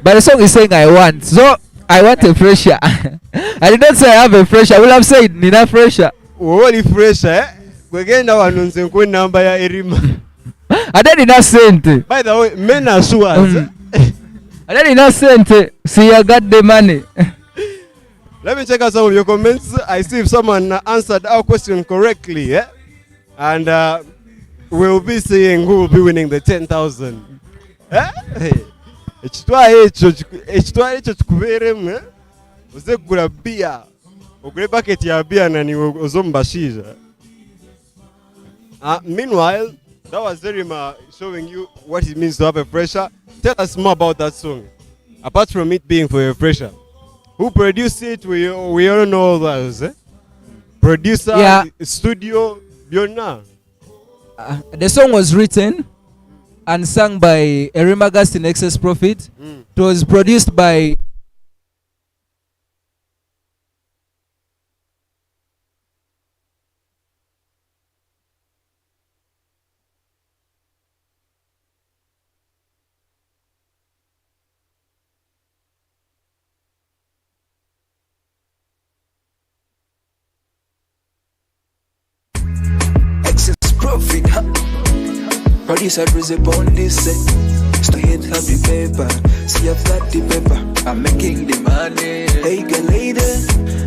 Speaker 8: But the song is saying I want. So I want a pressure. I did not say I have a pressure. I will have said Nina pressure.
Speaker 3: What if pressure? Kwegenda wanunze nkwe namba ya Erima.
Speaker 8: I did not send.
Speaker 3: By the way, men are sure.
Speaker 8: I did not send. See, I got the money.
Speaker 3: Let me check out some of your comments. I see if someone answered our question correctly. And we'll be seeing who will be winning the 10,000. Ekitwale ekyo kikubeeremu oze kugula bia ogule bucket ya bia nani ozombashiza. Meanwhile, that was Zerima showing you what it means to have a pressure. Tell us more about that song. Apart from it being for your pressure, who produced it? We all know all those. producer,
Speaker 8: Yeah.
Speaker 3: studio, Biona.
Speaker 8: The song was written and sung by Erima Gastin Excess Profit. It was produced by
Speaker 4: Excess profit, huh? Producer Drizzy upon this set. Straight have the paper. See, I've got the paper. I'm making the money. Hey, girl, lady.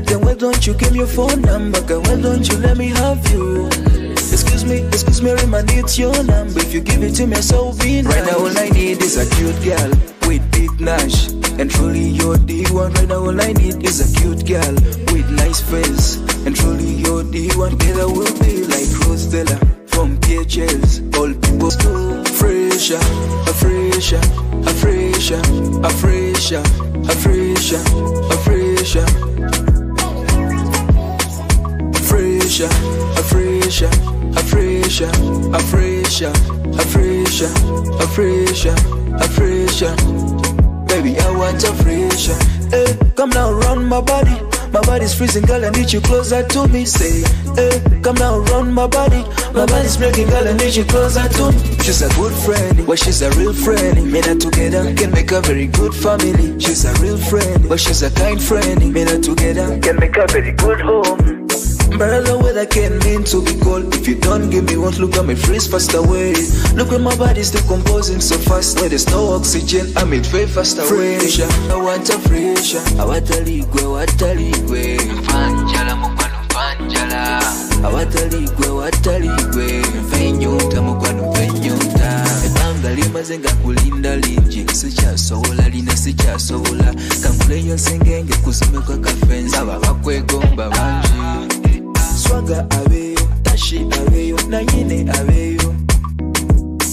Speaker 4: Then why don't you give me your phone number? Girl, why don't you let me have you? Excuse me, Rima, need your number. If you give it to me, so be nice. Right now, all I need is a cute girl with big nash. And truly, you're the one. Right now, all I need is a cute girl with nice face. And truly, you're the one. Together we'll be like Rose Della from PHLs. All people do fresher, a fresher, a fresher, a fresher, a fresher, a fresher, fresher, a fresher, a fresher, a fresher, a fresher, a fresher, a fresher. Baby, I want a fresher. Hey, come now, run my body. My body's freezing, girl, I need you closer to me. Say, hey, come now, run my body. My body's breaking, girl, I need you closer to me. She's a good friend, but she's a real friend. Men are together, can make a very good family. She's a real friend, but she's a kind friend. Men are together, can make a very good home. Umbrella weather can mean to be cold. If you don't give me one look, I may freeze fast away. Look when my body's decomposing so fast. When there's no oxygen, I may fade fast away. Fresher, I want a fresher. I want a ligwe, what a ligwe. Fanjala, mukwano fanjala. I want a ligwe, what a ligwe. Fenyuta, mukwano fenyuta. Ebanga limazenga kulinda linji. Sicha sola, lina sicha sola. Kankuleyo sengenge kusime kwa kafenza. Baba kwegomba banji. Swaga aveyo, tashi aveyo, nanyine aveyo,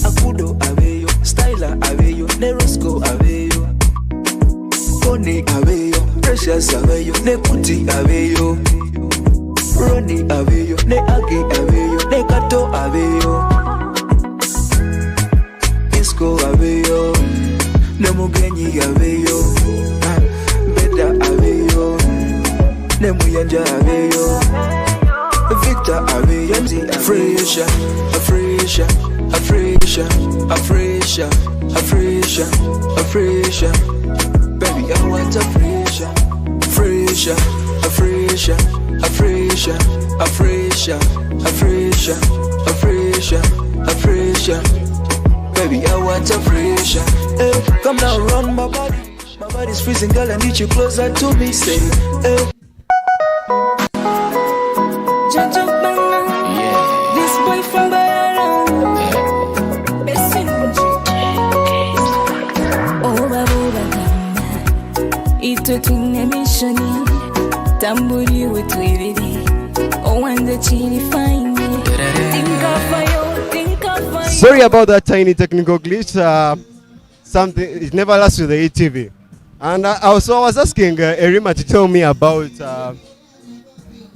Speaker 4: akudo aveyo, styler aveyo, nerosco aveyo, Kone aveyo, precious aveyo, ne puti aveyo, Roni aveyo, ne agi aveyo, ne kato aveyo, Isco aveyo, ne mugenyi aveyo, Beda aveyo, ne muyanja aveyo, Victor Aveyo, a fresher, a fresher, a fresher, a fresher, a fresher, a fresher. Baby, I want a fresher, fresher, a fresher, a fresher, a fresher, a fresher, a fresher, a fresher. Baby, I want a fresher. Hey, come now, run my body. My body's freezing, girl, I need you closer to me. Say, hey.
Speaker 9: This boy from Bayana. Oh, Babu, ito tunemishoni. Tamburi wetwiriri. Oh, and the chini fine. Think of you, think of you.
Speaker 3: Sorry about that tiny technical glitch. Something it never lasts with the ETV. And I was asking Erima to tell me about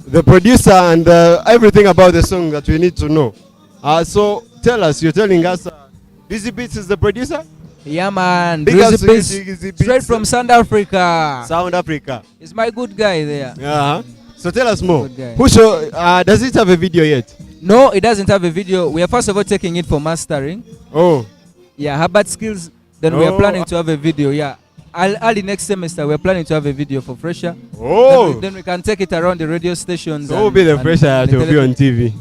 Speaker 3: the producer and everything about the song that we need to know. So tell us, you're telling us Dizzy Beats is the producer?
Speaker 8: Yeah, man.
Speaker 3: Big ups
Speaker 8: Drizzy
Speaker 3: to
Speaker 8: Beats,
Speaker 3: Dizzy Beats.
Speaker 8: straight from South Africa.
Speaker 3: South Africa.
Speaker 8: He's my good guy there.
Speaker 3: Yeah. So tell us more.
Speaker 8: Good guy.
Speaker 3: Who show? Does it have a video yet?
Speaker 8: No, it doesn't have a video. We are first of all taking it for mastering.
Speaker 3: Oh.
Speaker 8: Yeah, Herbert Skills. Then we are
Speaker 3: Oh.
Speaker 8: planning to have a video. Yeah. Early next semester, we're planning to have a video for Fresher.
Speaker 3: Oh.
Speaker 8: Then we can take it around the radio stations.
Speaker 3: So will be the Fresher that will be on TV.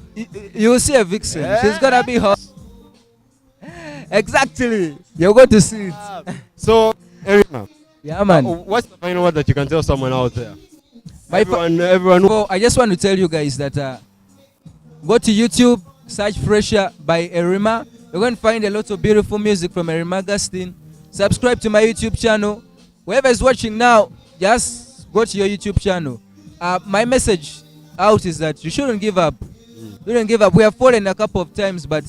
Speaker 8: You will see a vixen. She's gonna be hot. Exactly. You're going to see it.
Speaker 3: So, Erima.
Speaker 8: Yeah, man.
Speaker 3: What's the final word that you can tell someone out there?
Speaker 8: My
Speaker 3: everyone.
Speaker 8: So I just want to tell you guys that go to YouTube, search Fresher by Erima. You're going to find a lot of beautiful music from Erima Gastin. Subscribe to my YouTube channel. Whoever is watching now, just go to your YouTube channel. My message out is that you shouldn't give up. You shouldn't give up. We have fallen a couple of times, but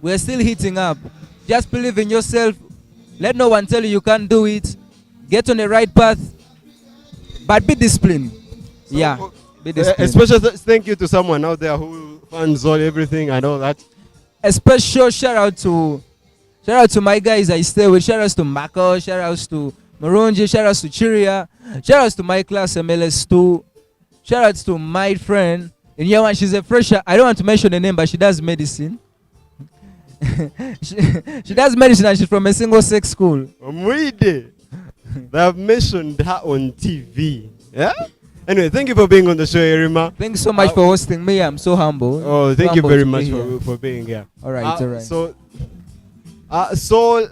Speaker 8: we're still hitting up. Just believe in yourself. Let no one tell you you can't do it. Get on the right path, but be disciplined. Yeah. Be disciplined.
Speaker 3: Special thank you to someone out there who funds all everything and all that.
Speaker 8: A special shout out to my guys I stay with. Shout outs to Mako. Shout outs to Marunji. Shout outs to Chiria. Shout outs to my class MLS2. Shout outs to my friend. And yeah, she's a fresher. I don't want to mention the name, but she does medicine. she does medicine and she's from a single sex school.
Speaker 3: They have mentioned her on TV. Yeah? Anyway, thank you for being on the show, Irima.
Speaker 8: Thank you so much for hosting me. I'm so humble.
Speaker 3: Oh, thank you very much for being here.
Speaker 8: All right.
Speaker 3: So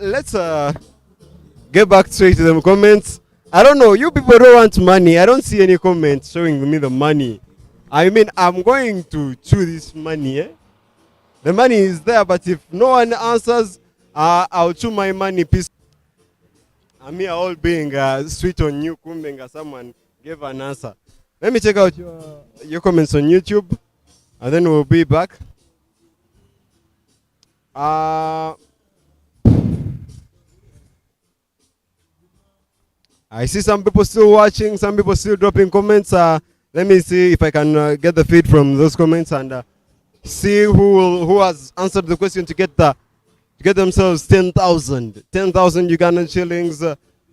Speaker 3: let's get back straight to the comments. I don't know. You people don't want money. I don't see any comments showing me the money. I mean, I'm going to chew this money. Eh? The money is there, but if no one answers, I'll chew my money piece. I'm here all being sweet on you, Kumbenga. Someone gave an answer. Let me check out your comments on YouTube, and then we'll be back. I see some people still watching, some people still dropping comments. Let me see if I can get the feed from those comments and see who has answered the question to get themselves 10,000 Ugandan shillings.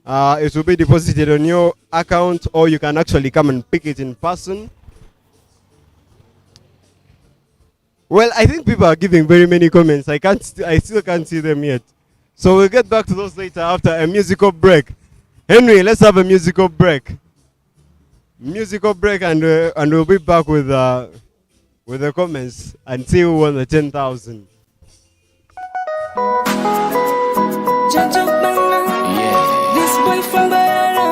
Speaker 3: It will be deposited on your account, or you can actually come and pick it in person. Well, I think people are giving very many comments. I still can't see them yet. So we'll get back to those later after a musical break. Henry, let's have a musical break. And we'll be back with the comments and see who won the 10,000.
Speaker 9: This boy from Barara.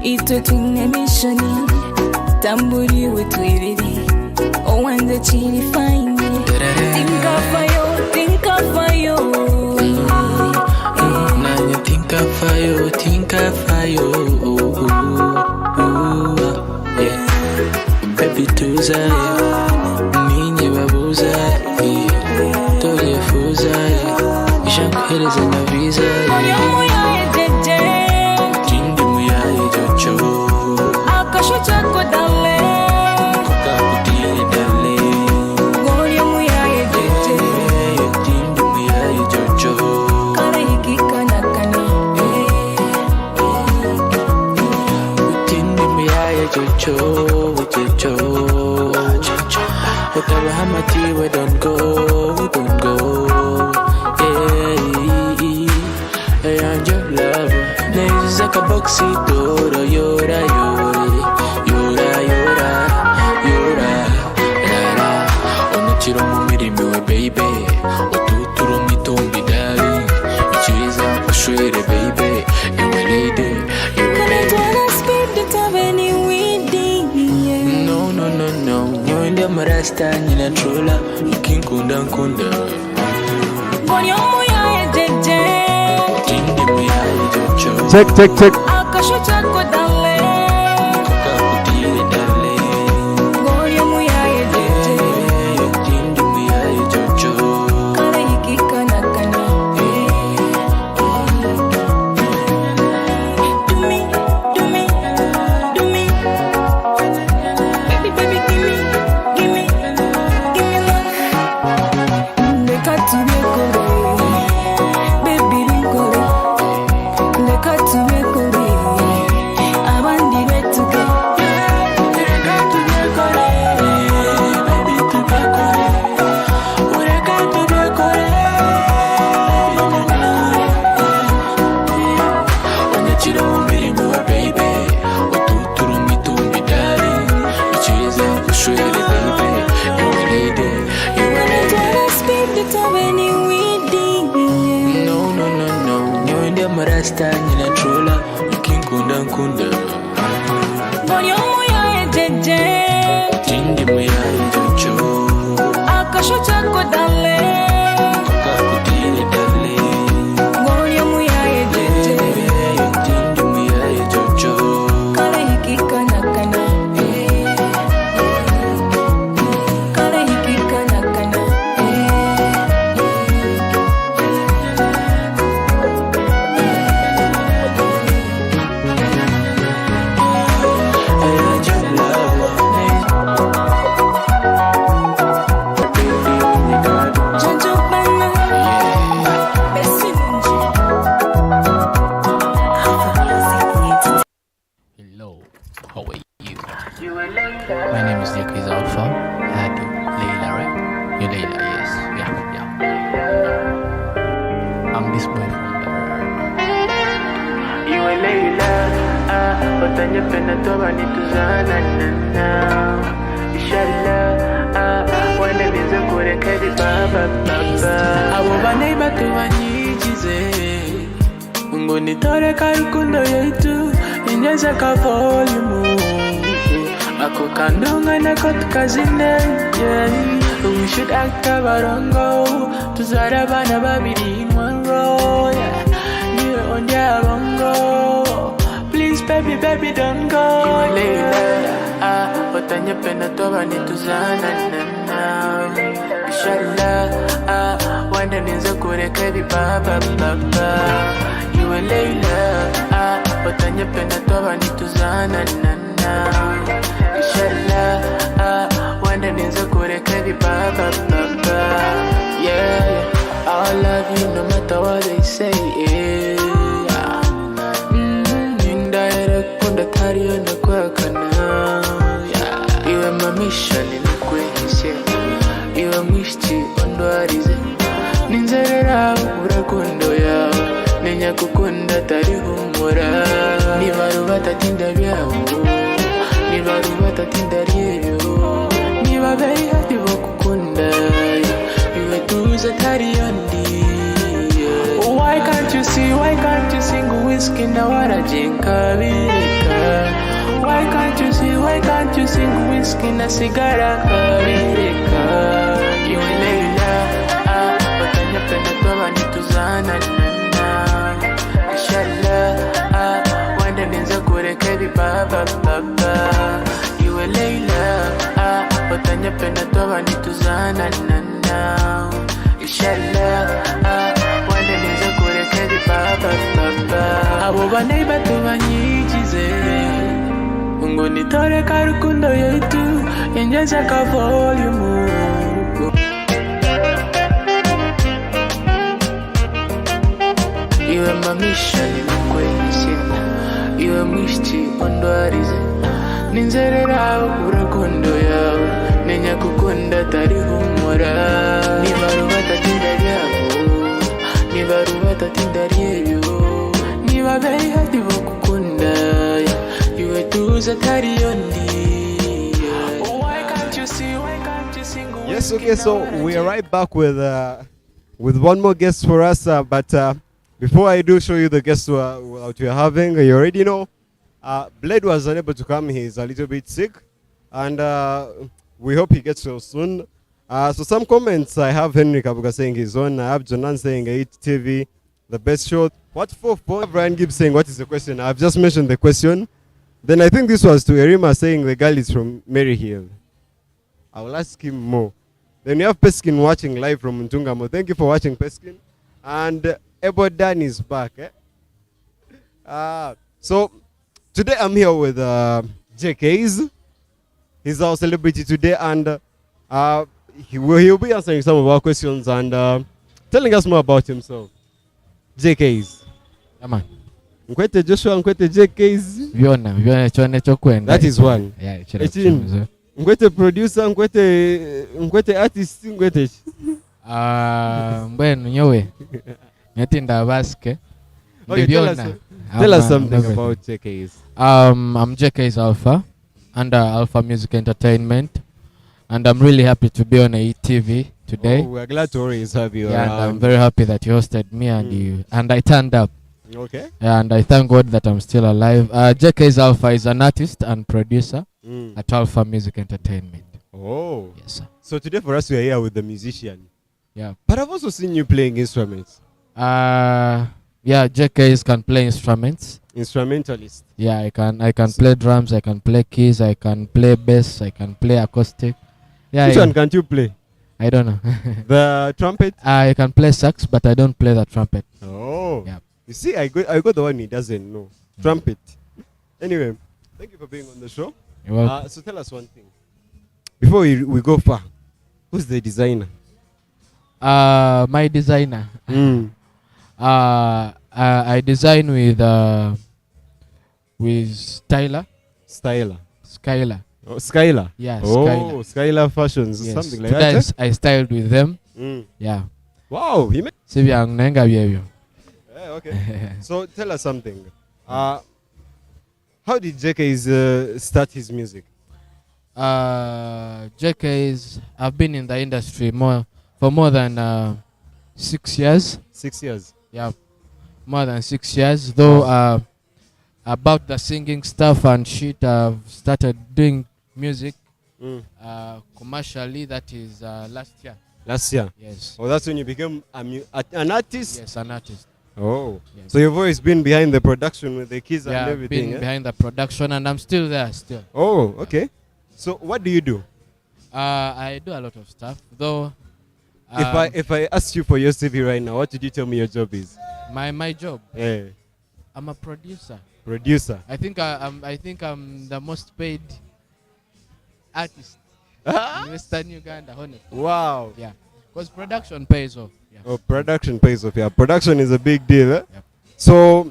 Speaker 9: Ito tunemishoni tamburi wetwiriri owanze chini fine. Think of you.
Speaker 1: Nanya think of you. Yeah. Baby tuza ninyi babuza tole fuza ishakuhereza na visa tindi muyaye jocho
Speaker 9: Akasho chako dale
Speaker 1: kakutile dale
Speaker 9: Gori muyaye jeje
Speaker 1: tindi muyaye jocho
Speaker 9: Kare hiki kana
Speaker 1: tindi muyaye jocho Utawahamati we don't go Hey, I'm your lover Names like a boxy door Yora Onachiro mumirimi we baby Otuturo mitumbi dali Ichiza ushwere baby You a lady Mwende marasta nina trola Ukinkunda nkunda
Speaker 9: Bonyo muyaye jeje
Speaker 1: Tindi muyaye jocho
Speaker 3: Check.
Speaker 9: Akasho chako dale
Speaker 1: Kakutile dale
Speaker 9: Bonyo muyaye jeje
Speaker 1: Tindi muyaye jocho
Speaker 9: Kare hiki kana Do me Baby give me love Leka tumekore Baby ringore Leka tumekore Abandi betuke Leka tumekore
Speaker 1: Baby tumekore Ureka tumekore Onachiro mumirimi we baby Otuturo mitumbi dali Ichiza ushwere baby You a lady
Speaker 9: Spend the time anyway,
Speaker 1: No Mwende marasta nina trola Ukinkunda nkunda
Speaker 9: Bonyo muyaye jeje
Speaker 1: Tindi muyaye jocho
Speaker 9: Akasho chako dale
Speaker 1: Kakutile dale
Speaker 9: Bonyo muyaye jeje
Speaker 1: Tindi muyaye jocho
Speaker 9: Kare hiki kana Kare hiki kana
Speaker 10: Leila, utanyependa toba nituzana na inshallah, wende nize kurekedi baba abo baneiba tubanyigize ngo nitore karukundo yetu inyeze ka volume ako kandunga nako tukazine we should act abarongo tuzara abana babiri mwango niwe ondya bongo please baby don't go Leila utanyependa toba nituzana na inshallah wende nize kurekedi baba iwe Leila utanyependa toba nituzana na inshallah wende nize kurekedi baba yeah I'll love you no matter what they say indirect kunda tariyo na kwakana iwe mamisha ninakwehishe iwe mwishti ondwarize ninzerera urakundo yawe nenya kukunda tari humura niba rubatatinda byabo niba rubatatinda ryeyo niba very happy bo kukunda iwe tuze tari yondi why can't you sing whiskey na warajinka bireka why can't you sing whiskey na sigara kabireka iwe Leila utanyependa toba nituzana na inshallah wende nize kurekedi baba iwe Leila utanyependa toba nituzana na inshallah wende nize kurekedi baba abo baneiba tubanyigize ngo nitore karukundo yetu inyeze ka volume iwe mamisha ninakwehishe iwe mwishti ondwarize ninzerera urakundo yawe nenya kukunda tari humura niba rubatatinda byabo niba rubatatinda ryeyo niba very happy bo kukunda iwe tuze tari yondi why can't you sing
Speaker 3: Yes, okay, so we are right back with one more guest for us, but before I do show you the guests what we are having, you already know, Blade was unable to come. He's a little bit sick, and we hope he gets well soon. So some comments, I have Henry Kabuga saying he's on, I have Jonan saying 8TV, the best show. What for? Brian Gibbs saying, what is the question? I've just mentioned the question. Then I think this was to Erima saying the girl is from Maryhill. I will ask him more. Then we have Peskin watching live from Ntungamo. Thank you for watching, Peskin. And Ebodan is back. So today I'm here with JKs. He's our celebrity today, and he'll be answering some of our questions and telling us more about himself. JKs.
Speaker 11: Come on.
Speaker 3: Nkwete Joshua, Nkwete JKs.
Speaker 11: Viona chone chokwenda.
Speaker 3: That is one.
Speaker 11: Yeah,
Speaker 3: Nkwete producer, Nkwete artist, Nkwete.
Speaker 11: Mbwenu nyowe. Nyatinda baske.
Speaker 3: Okay, tell us something about JKs.
Speaker 11: I'm JKs Alpha under Alpha Music Entertainment, and I'm really happy to be on AETV today.
Speaker 3: Oh, we're glad to always have you.
Speaker 11: Yeah, and I'm very happy that you hosted me and I turned up.
Speaker 3: Okay.
Speaker 11: And I thank God that I'm still alive. JKs Alpha is an artist and producer at Alpha Music Entertainment.
Speaker 3: Oh.
Speaker 11: Yes, sir.
Speaker 3: So today for us, we are here with the musician.
Speaker 11: Yeah.
Speaker 3: But I've also seen you playing instruments.
Speaker 11: Yeah, JKs can play instruments.
Speaker 3: Instrumentalist.
Speaker 11: Yeah, I can play drums, I can play keys, I can play bass, I can play acoustic. Yeah.
Speaker 3: Which one can't you play?
Speaker 11: I don't know.
Speaker 3: The trumpet?
Speaker 11: I can play sax, but I don't play the trumpet.
Speaker 3: Oh.
Speaker 11: Yeah.
Speaker 3: You see, I got the one he doesn't know. Trumpet. Anyway, thank you for being on the show.
Speaker 11: You're welcome.
Speaker 3: So tell us one thing. Before we go far, who's the designer?
Speaker 11: My designer. I design with Styler. Skylar.
Speaker 3: Oh, Skylar.
Speaker 11: Yeah.
Speaker 3: Oh, Skylar Fashions.
Speaker 11: Yes.
Speaker 3: Something like
Speaker 11: Today
Speaker 3: that.
Speaker 11: I styled with them. Yeah.
Speaker 3: Wow.
Speaker 11: Yeah,
Speaker 3: Okay. So tell us something. How did JK start his music?
Speaker 11: I've been in the industry for more than 6 years.
Speaker 3: 6 years.
Speaker 11: Yeah, more than 6 years. Though about the singing stuff and shit, I've started doing music commercially. That is last year.
Speaker 3: Last year.
Speaker 11: Yes.
Speaker 3: Oh, that's when you became an artist.
Speaker 11: Yes, an artist.
Speaker 3: Oh,
Speaker 11: yes.
Speaker 3: So you've always been behind the production with the kids
Speaker 11: Yeah,
Speaker 3: and
Speaker 11: I've
Speaker 3: everything.
Speaker 11: been behind the production, and I'm still there still.
Speaker 3: Oh, okay. So what do you do?
Speaker 11: I do a lot of stuff, though.
Speaker 3: If I asked you for your CV right now, what would you tell me your job is?
Speaker 11: My job.
Speaker 3: Yeah.
Speaker 11: I'm a producer.
Speaker 3: Producer.
Speaker 11: I think I'm the most paid artist in Western Uganda, honestly.
Speaker 3: Wow.
Speaker 11: Yeah, because production pays off. Yeah.
Speaker 3: Oh, production pays off. Yeah, production is a big deal. Eh?
Speaker 11: Yep.
Speaker 3: So,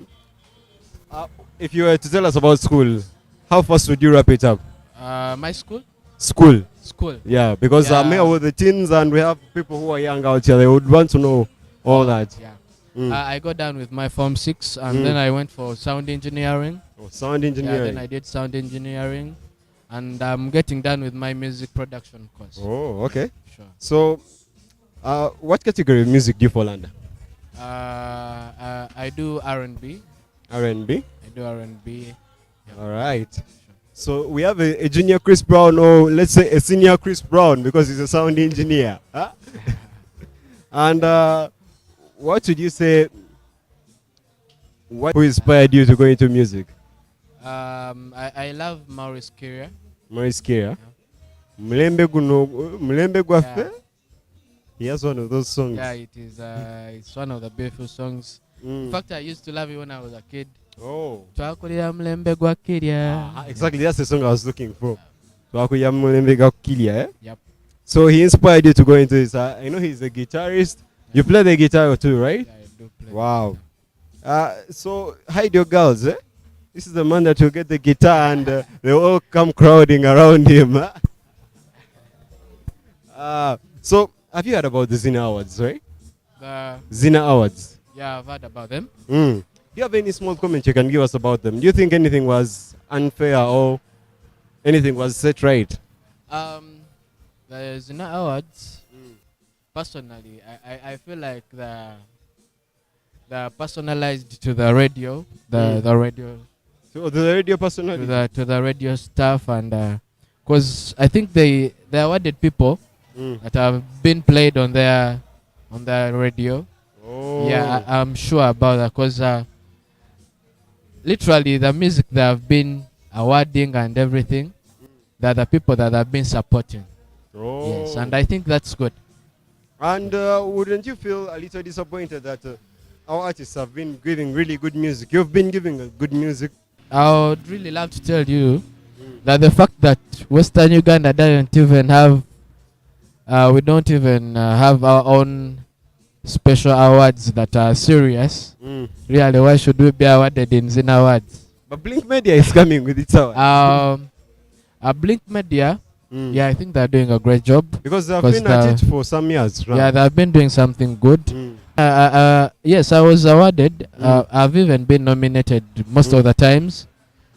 Speaker 3: if you were to tell us about school, how fast would you wrap it up?
Speaker 11: My school.
Speaker 3: School.
Speaker 11: School.
Speaker 3: Yeah, because I'm here with the teens and we have people who are young out here. They would want to know all that.
Speaker 11: Yeah. I got done with my Form 6 and then I went for sound engineering.
Speaker 3: Oh, sound engineering.
Speaker 11: Yeah, then I did sound engineering, and I'm getting done with my music production course.
Speaker 3: Oh, okay.
Speaker 11: Sure.
Speaker 3: So, what category of music do you fall under?
Speaker 11: I do R&B.
Speaker 3: R&B?
Speaker 11: I do R&B.
Speaker 3: All right. So we have a junior Chris Brown, or let's say a senior Chris Brown, because he's a sound engineer. Huh? And what would you say? Who inspired you to go into music?
Speaker 11: I love Maurice Kiria.
Speaker 3: Maurice Kiria. Mulembe Gwafe.
Speaker 11: Yeah.
Speaker 3: He has one of those songs.
Speaker 11: Yeah, it is. It's one of the beautiful songs. In fact, I used to love it when I was a kid.
Speaker 3: Oh.
Speaker 11: Exactly,
Speaker 3: that's the song I was looking for.
Speaker 11: Yep.
Speaker 3: So he inspired you to go into this. I know he's a guitarist. You play the guitar too, right?
Speaker 11: Yeah, I do play.
Speaker 3: Wow. So hide your girls, eh? This is the man that will get the guitar and they all come crowding around him. So have you heard about the Zina Awards, right?
Speaker 11: The
Speaker 3: Zina Awards.
Speaker 11: Yeah, I've heard about them.
Speaker 3: Do you have any small comment you can give us about them? Do you think anything was unfair or anything was set right?
Speaker 11: The Zina Awards, personally, I feel like the personalized to the radio, the radio.
Speaker 3: So the radio personality?
Speaker 11: To the radio stuff, and because I think they awarded people that have been played on their radio.
Speaker 3: Oh.
Speaker 11: Yeah, I'm sure about that, because literally the music they have been awarding and everything, they're the people that have been supporting.
Speaker 3: Oh.
Speaker 11: Yes, and I think that's good.
Speaker 3: And wouldn't you feel a little disappointed that our artists have been giving really good music? You've been giving good music.
Speaker 11: I would really love to tell you that the fact that Western Uganda doesn't even have, we don't even have our own special awards that are serious. Really, why should we be awarded in Zina Awards?
Speaker 3: But Blink Media is coming with its award.
Speaker 11: Blink Media, yeah, I think they're doing a great job.
Speaker 3: Because they've been at it for some years, right?
Speaker 11: Yeah, they've been doing something good. Yes, I was awarded. I've even been nominated most of the times.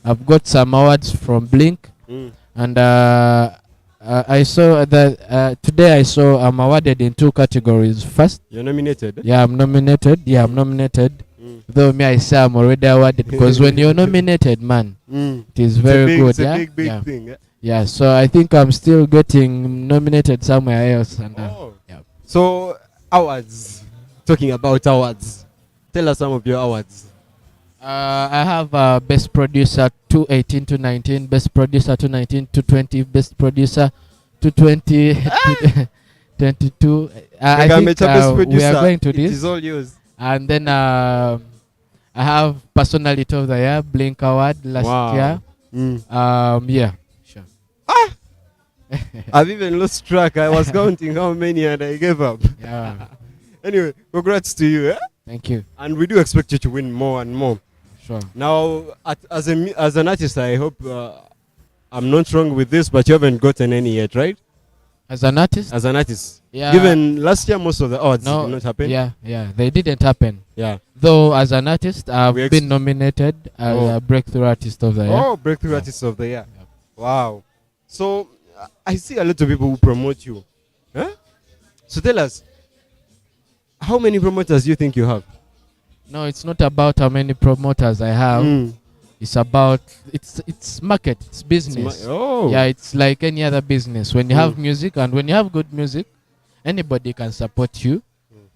Speaker 11: I've got some awards from Blink, and I saw that today I'm awarded in 2 categories. First,
Speaker 3: you're nominated.
Speaker 11: Yeah, I'm nominated. Though me, I say I'm already awarded, because when you're nominated, man, it is very good.
Speaker 3: It's a big thing.
Speaker 11: Yeah, so I think I'm still getting nominated somewhere else. And yeah.
Speaker 3: So awards. Talking about awards, tell us some of your awards.
Speaker 11: I have Best Producer 2018 to 19, Best Producer 2019 to 20, Best Producer to 2022. I think we are going to this.
Speaker 3: It is all yours.
Speaker 11: And then I have Personality of the Year, Blink Award last year. Yeah, sure.
Speaker 3: I've even lost track. I was counting how many and I gave up.
Speaker 11: Yeah.
Speaker 3: Anyway, congrats to you. Eh?
Speaker 11: Thank you.
Speaker 3: And we do expect you to win more and more.
Speaker 11: Sure.
Speaker 3: Now, as an artist, I hope I'm not wrong with this, but you haven't gotten any yet, right?
Speaker 11: As an artist?
Speaker 3: As an artist.
Speaker 11: Yeah.
Speaker 3: Given last year, most of the odds did not happen.
Speaker 11: Yeah, they didn't happen.
Speaker 3: Yeah.
Speaker 11: Though as an artist, I've
Speaker 3: We
Speaker 11: been nominated as
Speaker 3: Oh.
Speaker 11: a Breakthrough Artist of the Year.
Speaker 3: Oh, Breakthrough Artist of the Year. Wow. So I see a lot of people who promote you. Huh? So tell us, how many promoters do you think you have?
Speaker 11: No, it's not about how many promoters I have.
Speaker 3: Mm.
Speaker 11: It's about it's market, it's business.
Speaker 3: Oh.
Speaker 11: Yeah, it's like any other business. When you
Speaker 3: Mm.
Speaker 11: have music and when you have good music, anybody can support you.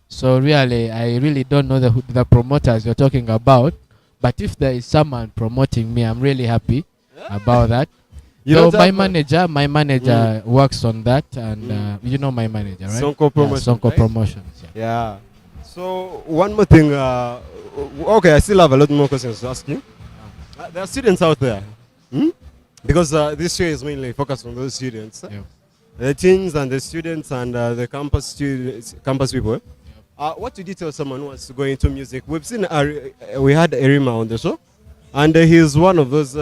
Speaker 11: So really, I really don't know the promoters you're talking about. But if there is someone promoting me, I'm really happy about that.
Speaker 3: You
Speaker 11: So
Speaker 3: don't
Speaker 11: my
Speaker 3: have
Speaker 11: manager works on that, and you know my manager, right?
Speaker 3: Sonko Promotions,
Speaker 11: Sonko
Speaker 3: right?
Speaker 11: Promotions. Yeah.
Speaker 3: Yeah. So one more thing. Okay, I still have a lot more questions to ask you. There are students out there, because this show is mainly focused on those students, the teens and the students and the campus students, campus people. What would you tell someone who wants to go into music? We've seen we had Erima on the show, and he's one of those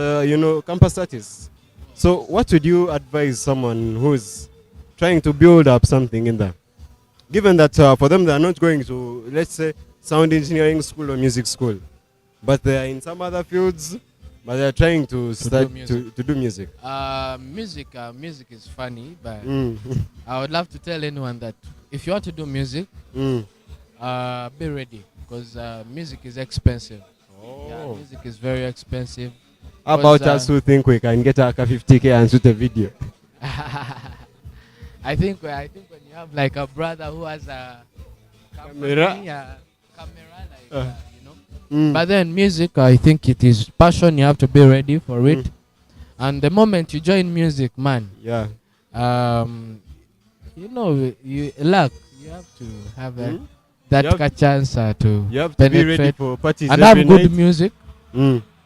Speaker 3: campus artists. So what would you advise someone who's trying to build up something in there? Given that for them they are not going to, let's say, sound engineering school or music school, but they are in some other fields, but they are trying to start to do music.
Speaker 11: Music is funny, but I would love to tell anyone that if you want to do music, be ready, because music is expensive. Yeah, music is very expensive.
Speaker 3: How about us who think we can get a 50K and shoot a video?
Speaker 11: I think when you have like a brother who has a
Speaker 3: Camera?
Speaker 11: like But then music, I think it is passion. You have to be ready for it. And the moment you join music, man,
Speaker 3: yeah,
Speaker 11: you luck. You have to have that chance to
Speaker 3: you have to be ready
Speaker 11: penetrate
Speaker 3: for parties
Speaker 11: and
Speaker 3: every
Speaker 11: have good
Speaker 3: night.
Speaker 11: music.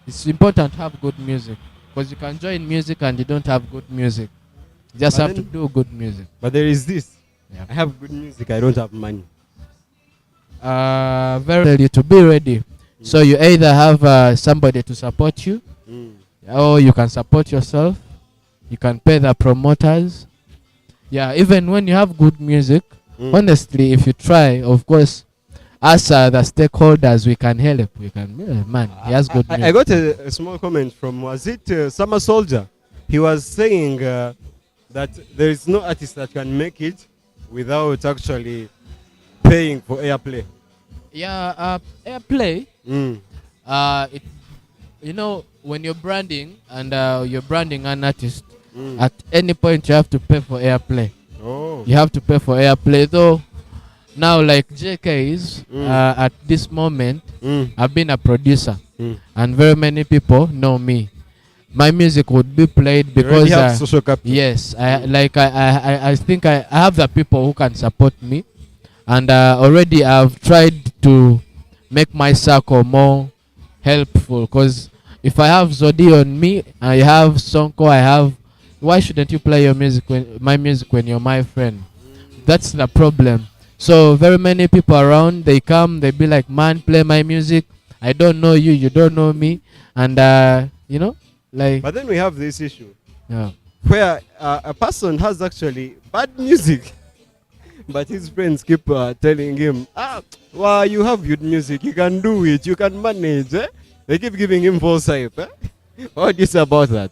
Speaker 11: It's important to have good music, because you can join music and you don't have good music. You just
Speaker 3: But
Speaker 11: have to
Speaker 3: then-
Speaker 11: do good music.
Speaker 3: But there is this.
Speaker 11: Yeah.
Speaker 3: I have good music. I don't have money.
Speaker 11: Very to be ready. So you either have somebody to support you, or you can support yourself. You can pay the promoters. Yeah, even when you have good music, honestly, if you try, of course, us the stakeholders, we can help. We can, man, he has good music.
Speaker 3: I got a small comment from, was it Summer Soldier? He was saying that there is no artist that can make it without actually paying for airplay.
Speaker 11: Yeah, airplay. When you're branding and you're branding an artist, at any point you have to pay for airplay.
Speaker 3: Oh.
Speaker 11: You have to pay for airplay, though. Now, like JK's, at this moment, I've been a producer, and very many people know me. My music would be played because
Speaker 3: have social capital.
Speaker 11: yes, I think I have the people who can support me, and already I've tried to make my circle more helpful. Because if I have Zodi on me, I have Sonko, why shouldn't you play my music when you're my friend? That's the problem. So very many people around, they come, they be like, man, play my music. I don't know you, you don't know me, and like.
Speaker 3: But then we have this issue,
Speaker 11: where
Speaker 3: a person has actually bad music, but his friends keep telling him, well, you have good music, you can do it, you can manage. They keep giving him false hype. What do you say about that?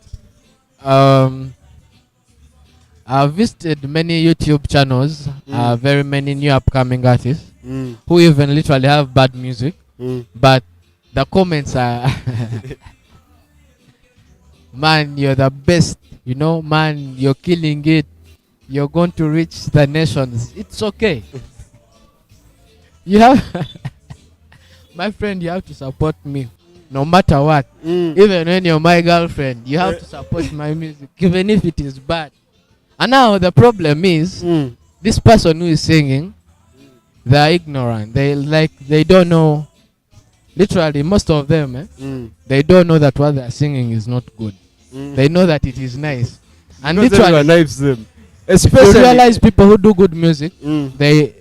Speaker 11: I've visited many YouTube channels, very many new upcoming artists who even literally have bad music, but the comments are, man, you're the best, man, you're killing it, you're going to reach the nations. It's okay. You have, my friend, you have to support me no matter what. Even when you're my girlfriend, you have to support my music, even if it is bad. And now the problem is, this person who is singing, they're ignorant. They don't know. Literally, most of them, they don't know that what they're singing is not good. They know that it is nice. And
Speaker 3: Because
Speaker 11: literally,
Speaker 3: everyone hypes them.
Speaker 11: if you realize people who do good music, they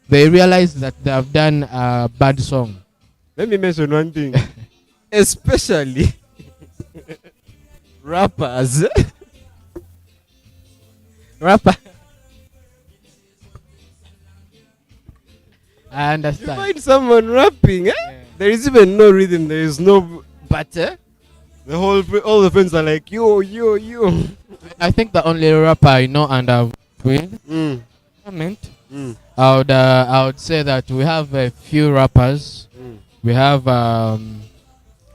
Speaker 11: realize that they have done a bad song.
Speaker 3: Let me mention one thing. Especially rappers.
Speaker 11: I
Speaker 3: You
Speaker 11: understand.
Speaker 3: find someone rapping, there is even no rhythm, there is no butter. All the friends are like, yo.
Speaker 11: I think the only rapper I know and I've with comment, I would say that we have a few rappers. We have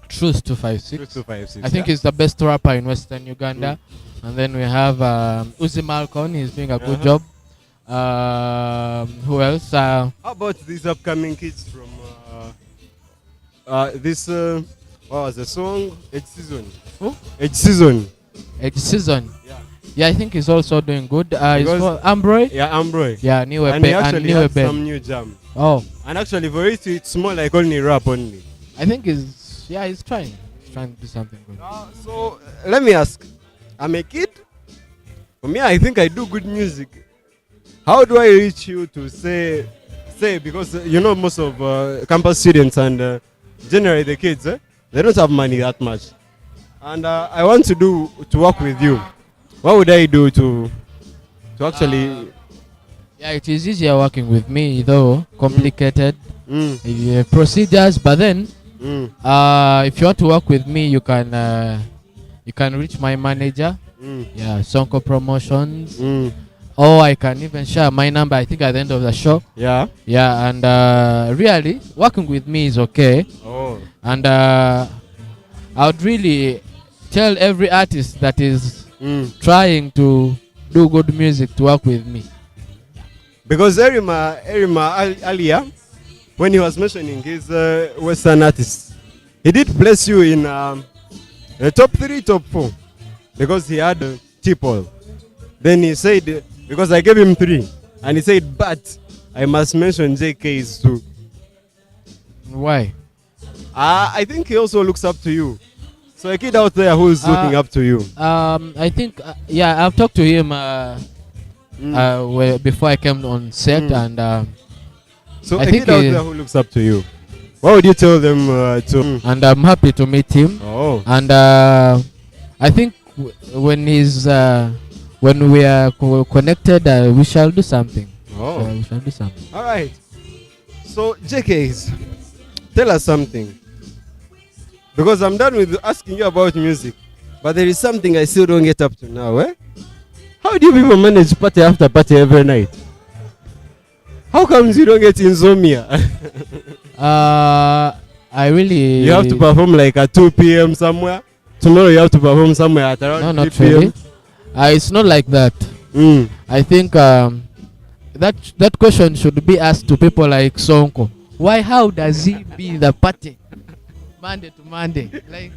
Speaker 11: Truth 256.
Speaker 3: Truth 256,
Speaker 11: I think he's the best rapper in Western Uganda. And then we have Uzi Malcon. He's doing a good job. Who else?
Speaker 3: How about these upcoming kids from this? What was the song? Edge Season.
Speaker 11: Who?
Speaker 3: Edge Season.
Speaker 11: Edge Season. Yeah, I think he's also doing good. He's
Speaker 3: Because-
Speaker 11: called Ambroy.
Speaker 3: Yeah, Ambroy.
Speaker 11: Yeah, New
Speaker 3: And he
Speaker 11: Ebe- and
Speaker 3: actually
Speaker 11: New
Speaker 3: had
Speaker 11: Ebe.
Speaker 3: some new jam.
Speaker 11: Oh,
Speaker 3: And actually, for it, it's more like only rap only.
Speaker 11: I think he's trying. He's trying to do something good.
Speaker 3: So let me ask. I'm a kid. For me, I think I do good music. How do I reach you to say because you know most of campus students and generally the kids, they don't have money that much, and I want to work with you. What would I do to actually?
Speaker 11: Yeah, it is easier working with me, though complicated procedures. But then, if you want to work with me, you can reach my manager. Yeah, Sonko Promotions. Or I can even share my number. I think at the end of the show.
Speaker 3: Yeah.
Speaker 11: Yeah, and really working with me is okay.
Speaker 3: Oh.
Speaker 11: And I would really tell every artist that is trying to do good music to work with me.
Speaker 3: Because Erima earlier, when he was mentioning his Western artists, he did place you in the top 3, top 4, because he had T-Paul. Then he said, because I gave him 3, and he said, but I must mention JK's too.
Speaker 11: Why?
Speaker 3: I think he also looks up to you. So a kid out there who's looking up to you.
Speaker 11: I think, I've talked to him before I came on set, and
Speaker 3: So
Speaker 11: I
Speaker 3: a
Speaker 11: think
Speaker 3: kid out there who looks up to you, what would you tell them to?
Speaker 11: And I'm happy to meet him.
Speaker 3: Oh.
Speaker 11: And I think when we are connected, we shall do something.
Speaker 3: Oh.
Speaker 11: We shall do something.
Speaker 3: All right. So JK's, tell us something. Because I'm done with asking you about music, but there is something I still don't get up to now. How do you people manage party after party every night? How comes you don't get insomnia?
Speaker 11: I really.
Speaker 3: You have to perform like at 2 p.m. somewhere. Tomorrow you have to perform somewhere at around
Speaker 11: No,
Speaker 3: 3
Speaker 11: not
Speaker 3: p.m.
Speaker 11: really. It's not like that. I think that question should be asked to people like Sonko. Why? How does he be the party Monday to Monday? Like,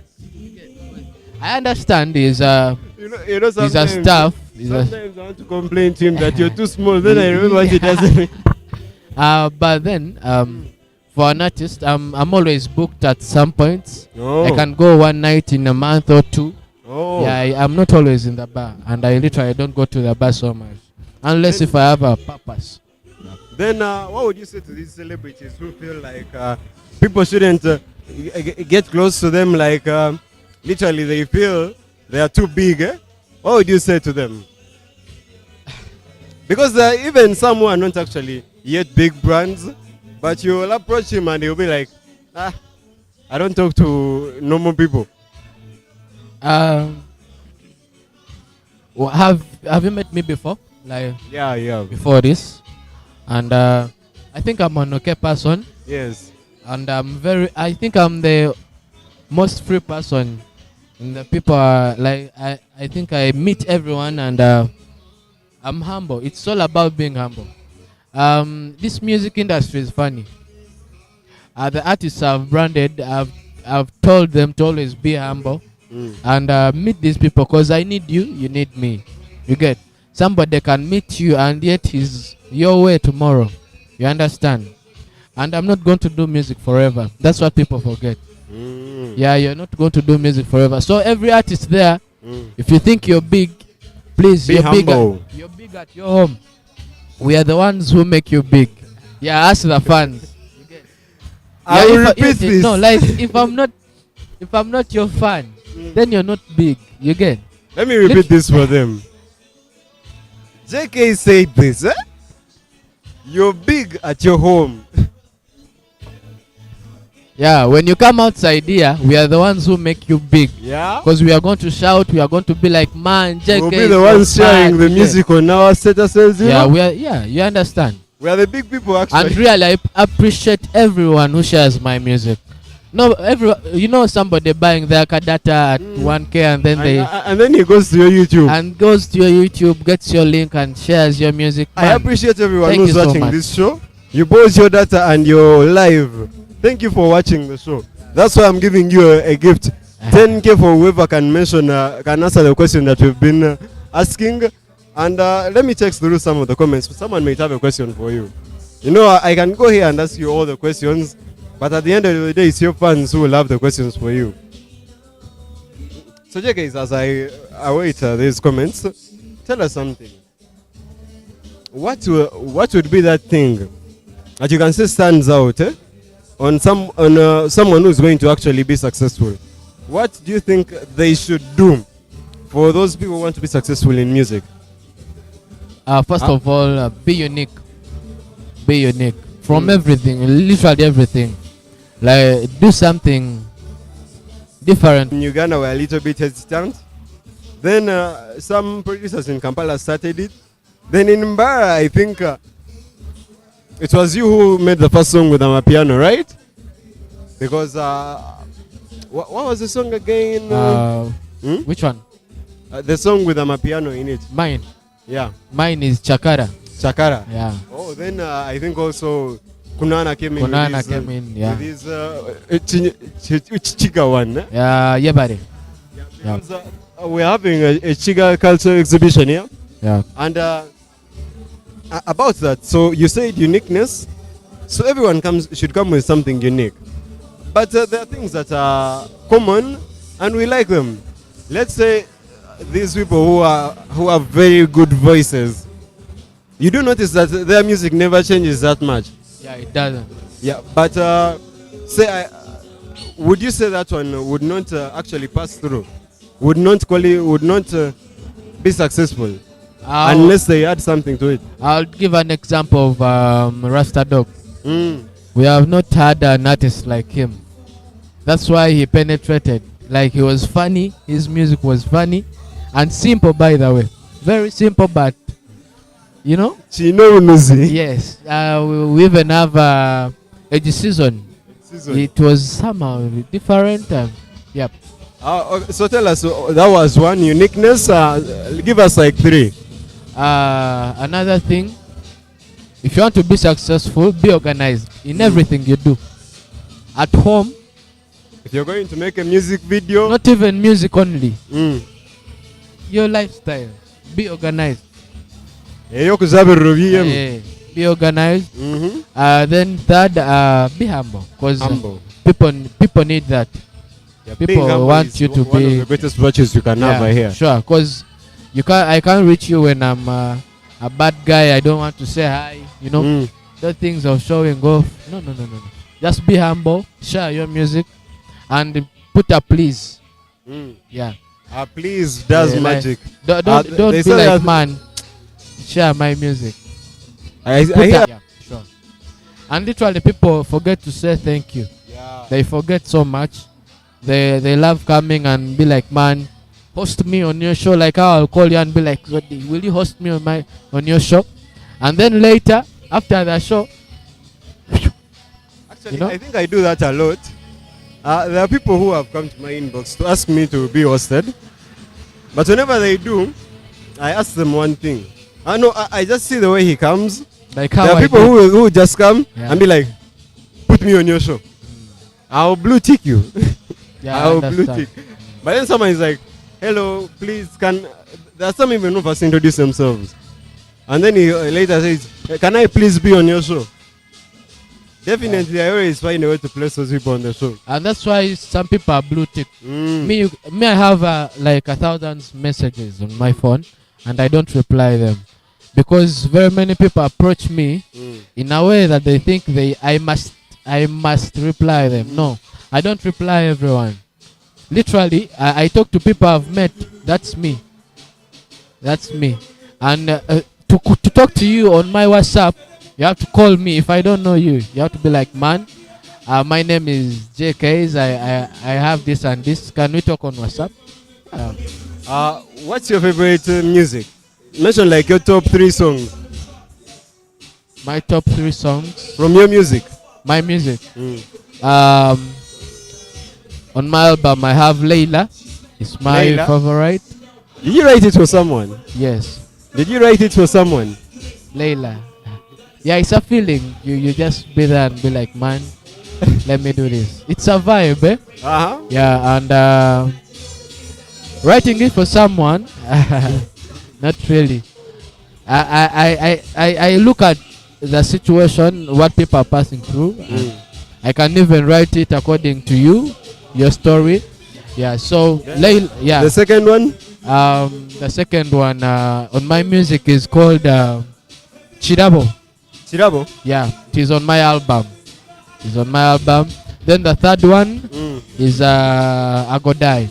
Speaker 11: I understand he's a staff.
Speaker 3: Sometimes I want to complain to him that you're too small. Then I remember what he does.
Speaker 11: But then, for an artist, I'm always booked at some points.
Speaker 3: Oh.
Speaker 11: I can go one night in a month or 2.
Speaker 3: Oh.
Speaker 11: Yeah, I'm not always in the bar, and I literally don't go to the bar so much, unless if I have a purpose.
Speaker 3: Then what would you say to these celebrities who feel like people shouldn't get close to them, like literally they feel they are too big? What would you say to them? Because even some who are not actually yet big brands, but you will approach him and he'll be like, I don't talk to normal people.
Speaker 11: Have you met me before? Like,
Speaker 3: yeah.
Speaker 11: Before this, and I think I'm an okay person.
Speaker 3: Yes.
Speaker 11: And I think I'm the most free person. And the people are like, I think I meet everyone, and I'm humble. It's all about being humble. This music industry is funny. The artists I've branded, I've told them to always be humble and meet these people, because I need you, you need me. You get? Somebody can meet you and yet he's your way tomorrow. You understand? And I'm not going to do music forever. That's what people forget. Yeah, you're not going to do music forever. So every artist there, if you think you're big, please,
Speaker 3: be humble.
Speaker 11: You're big at your home. We are the ones who make you big. Yeah, ask the fans.
Speaker 3: I will repeat this.
Speaker 11: No, like if I'm not your fan, then you're not big. You get?
Speaker 3: Let me repeat this for them. JK said this. You're big at your home.
Speaker 11: Yeah, when you come outside here, we are the ones who make you big.
Speaker 3: Yeah.
Speaker 11: Because we are going to shout, we are going to be like, man, JK.
Speaker 3: We'll be the ones sharing the music on our statuses.
Speaker 11: Yeah, we are. Yeah, you understand.
Speaker 3: We are the big people, actually.
Speaker 11: And really, I appreciate everyone who shares my music. No, somebody buying their data at 1K and then
Speaker 3: and then he goes to your YouTube.
Speaker 11: And goes to your YouTube, gets your link and shares your music. Man,
Speaker 3: I appreciate everyone who's
Speaker 11: so
Speaker 3: watching
Speaker 11: much.
Speaker 3: this show. You bought your data and your live. Thank you for watching the show. That's why I'm giving you a gift. 10K for whoever can mention, can answer the question that we've been asking. And let me text through some of the comments. Someone might have a question for you. I can go here and ask you all the questions, but at the end of the day, it's your fans who will have the questions for you. So, guys, as I await these comments, tell us something. What would be that thing that you can say stands out on someone who's going to actually be successful? What do you think they should do for those people who want to be successful in music?
Speaker 11: First of all, be unique. Be unique from everything, literally everything. Like, do something different.
Speaker 3: In Uganda, we're a little bit hesitant. Then some producers in Kampala started it. Then in Mbara, I think it was you who made the first song with Amapiano, right? Because what was the song again?
Speaker 11: Which one?
Speaker 3: The song with Amapiano in it.
Speaker 11: Mine.
Speaker 3: Yeah.
Speaker 11: Mine is Chakara.
Speaker 3: Chakara.
Speaker 11: Yeah.
Speaker 3: Oh, then I think also Kunana came in.
Speaker 11: Kunana came in, yeah.
Speaker 3: With his Chiga one.
Speaker 11: Yeah, Yebare.
Speaker 3: Yeah. Because, we're having a Chiga culture exhibition here.
Speaker 11: Yeah.
Speaker 3: And about that, so you said uniqueness. So everyone should come with something unique. But there are things that are common and we like them. Let's say these people who have very good voices. You do notice that their music never changes that much.
Speaker 11: Yeah, it doesn't.
Speaker 3: Yeah, but would you say that one would not actually pass through? Would not be successful unless they add something to it?
Speaker 11: I'll give an example of Rasta Dog.
Speaker 3: Mm.
Speaker 11: We have not had an artist like him. That's why he penetrated. Like, he was funny, his music was funny and simple, by the way. Very simple, but yes. We even have Edge Season. It was somehow different. Yep.
Speaker 3: So tell us, that was one uniqueness. Give us like 3.
Speaker 11: Another thing, if you want to be successful, be organized in everything you do. At home.
Speaker 3: If you're going to make a music video.
Speaker 11: Not even music only. Your lifestyle. Be organized.
Speaker 3: Be
Speaker 11: organized. Then third, be humble. Because people need that.
Speaker 3: Yeah,
Speaker 11: people want you to be
Speaker 3: one of the greatest virtues you can have here.
Speaker 11: Sure, because I can't reach you when I'm a bad guy. I don't want to say hi. The things of showing off. No. Just be humble. Share your music, and put a please. Yeah.
Speaker 3: Please does magic.
Speaker 11: Don't be like, man, share my music. Sure. And literally, people forget to say thank you.
Speaker 3: Yeah.
Speaker 11: They forget so much. They love coming and be like, man, host me on your show. Like how I'll call you and be like, will you host me on your show? And then later, after the show,
Speaker 3: actually, I think I do that a lot. There are people who have come to my inbox to ask me to be hosted, but whenever they do, I ask them one thing. I just see the way he comes.
Speaker 11: Like
Speaker 3: how there are people who just come and be like, put me on your show. I'll blue tick you. I'll blue tick. But then someone is like, hello, please, there are some even who first introduce themselves. And then he later says, can I please be on your show? Definitely, I always find a way to place those people on the show.
Speaker 11: And that's why some people are blue tick. Me, I have like 1,000 messages on my phone and I don't reply them. Because very many people approach me in a way that they think I must reply them. No, I don't reply everyone. Literally, I talk to people I've met. That's me. And to talk to you on my WhatsApp, you have to call me. If I don't know you, you have to be like, man, My name is JKs. I have this and this. Can we talk on WhatsApp?
Speaker 3: What's your favorite music? Mention like your top 3 songs.
Speaker 11: My top 3 songs
Speaker 3: from your music.
Speaker 11: My music. On my album, I have Layla. It's my
Speaker 3: Layla?
Speaker 11: favorite.
Speaker 3: Did you write it for someone?
Speaker 11: Yes.
Speaker 3: Did you write it for someone?
Speaker 11: Layla. Yeah, it's a feeling. You just be there and be like, man, let me do this. It's a vibe, eh? Yeah, and writing it for someone, not really. I look at the situation, what people are passing through. And I can even write it according to you, your story. Yeah, so yeah.
Speaker 3: The second one?
Speaker 11: The second one on my music is called Chirabo.
Speaker 3: Chirabo?
Speaker 11: Yeah, it is on my album. It's on my album. Then the third one is Agodai.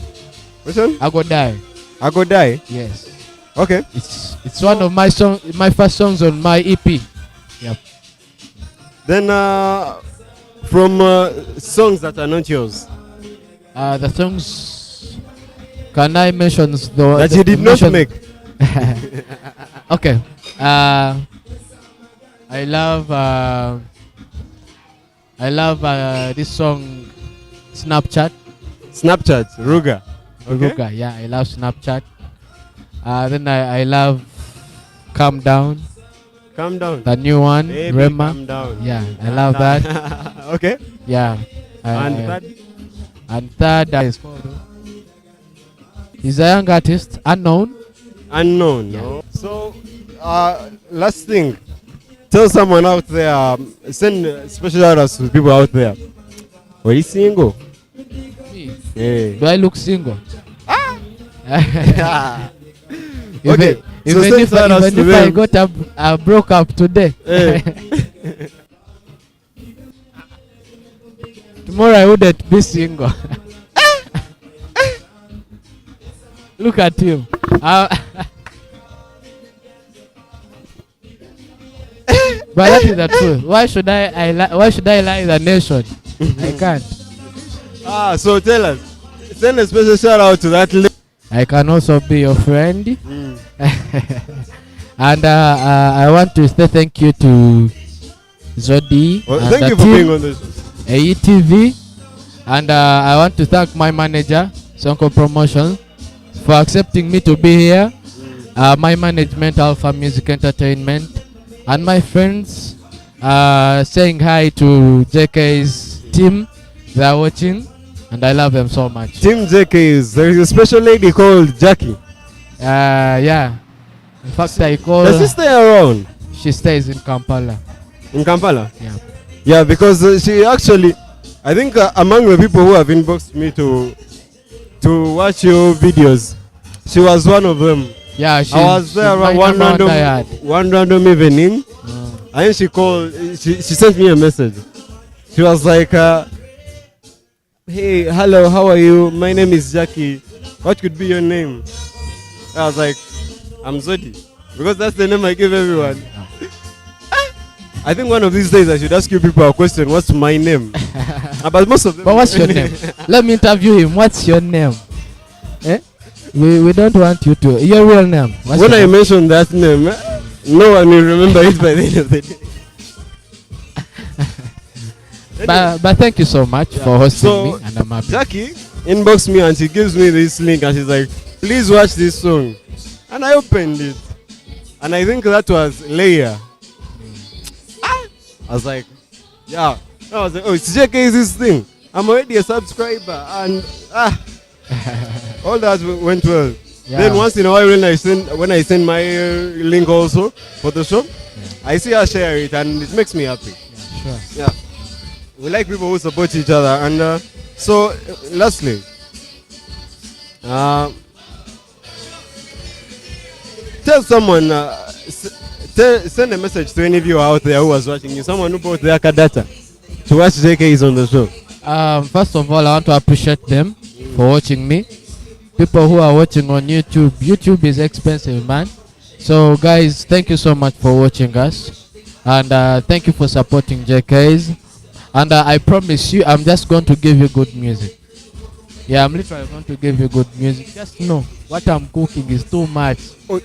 Speaker 3: Which one?
Speaker 11: Agodai.
Speaker 3: Agodai?
Speaker 11: Yes.
Speaker 3: Okay.
Speaker 11: It's one of my first songs on my EP. Yep.
Speaker 3: Then from songs that are not yours.
Speaker 11: The songs. Can I mention
Speaker 3: that you did not make?
Speaker 11: Okay. I love this song, Snapchat.
Speaker 3: Snapchat, Ruga. Okay.
Speaker 11: Ruga, yeah, I love Snapchat. Then I love Calm Down.
Speaker 3: Calm Down.
Speaker 11: The new one,
Speaker 3: Baby,
Speaker 11: Rema.
Speaker 3: Calm Down.
Speaker 11: Yeah, I love that.
Speaker 3: Okay.
Speaker 11: Yeah. And third is he's a young artist, Unknown.
Speaker 3: Unknown.
Speaker 11: Yeah.
Speaker 3: So, last thing. Tell someone out there, send special shout-outs to people out there. Are you single?
Speaker 11: Me?
Speaker 3: Yeah.
Speaker 11: Do I look single?
Speaker 3: Okay.
Speaker 11: Even if I got broke up today, tomorrow I wouldn't be single. Look at him. But that is the truth. Why should I lie the nation? I can't.
Speaker 3: So tell us. Send a special shout out to that lady.
Speaker 11: I can also be your friend. And I want to say thank you to Zodi.
Speaker 3: Well,
Speaker 11: and
Speaker 3: thank
Speaker 11: the
Speaker 3: you for
Speaker 11: team,
Speaker 3: being on this.
Speaker 11: AETV. And I want to thank my manager, Sonko Promotion, for accepting me to be here. My management, Alpha Music Entertainment. And my friends, saying hi to JK's team. They are watching, and I love them so much.
Speaker 3: Team JK's. There is a special lady called Jackie.
Speaker 11: Yeah. In fact, I call.
Speaker 3: Does she stay around?
Speaker 11: She stays in Kampala.
Speaker 3: In Kampala?
Speaker 11: Yeah.
Speaker 3: Yeah, because she actually, I think among the people who have inboxed me to watch your videos, she was one of them.
Speaker 11: Yeah,
Speaker 3: I was there around one random evening, and then she called. She sent me a message. She was like, "Hey, hello, how are you? My name is Jackie. What could be your name?" I was like, "I'm Zodi," because that's the name I give everyone. I think one of these days I should ask you people a question. What's my name? But most of them.
Speaker 11: But what's your name? Let me interview him. What's your name? Eh? We don't want you to. Your real name.
Speaker 3: When I mention that name, no one will remember it by the end of the day.
Speaker 11: But thank you so much for hosting me, and I'm happy.
Speaker 3: Jackie inboxed me and she gives me this link and she's like, "Please watch this song." And I opened it, and I think that was Leia. I was like, yeah. I was like, oh, it's JK's this thing. I'm already a subscriber, and all that went well.
Speaker 11: Yeah.
Speaker 3: Then once in a while when I send my link also for the show, I see her share it and it makes me happy.
Speaker 11: Yeah, sure.
Speaker 3: Yeah. We like people who support each other. And so lastly, tell someone, send a message to any viewer out there who was watching you, someone who bought their data to watch JK's on the show.
Speaker 11: First of all, I want to appreciate them for watching me. People who are watching on YouTube, YouTube is expensive, man. So guys, thank you so much for watching us, and thank you for supporting JK's. And I promise you, I'm just going to give you good music. Yeah, I'm literally going to give you good music. Just know what I'm cooking is too much.
Speaker 3: Oh,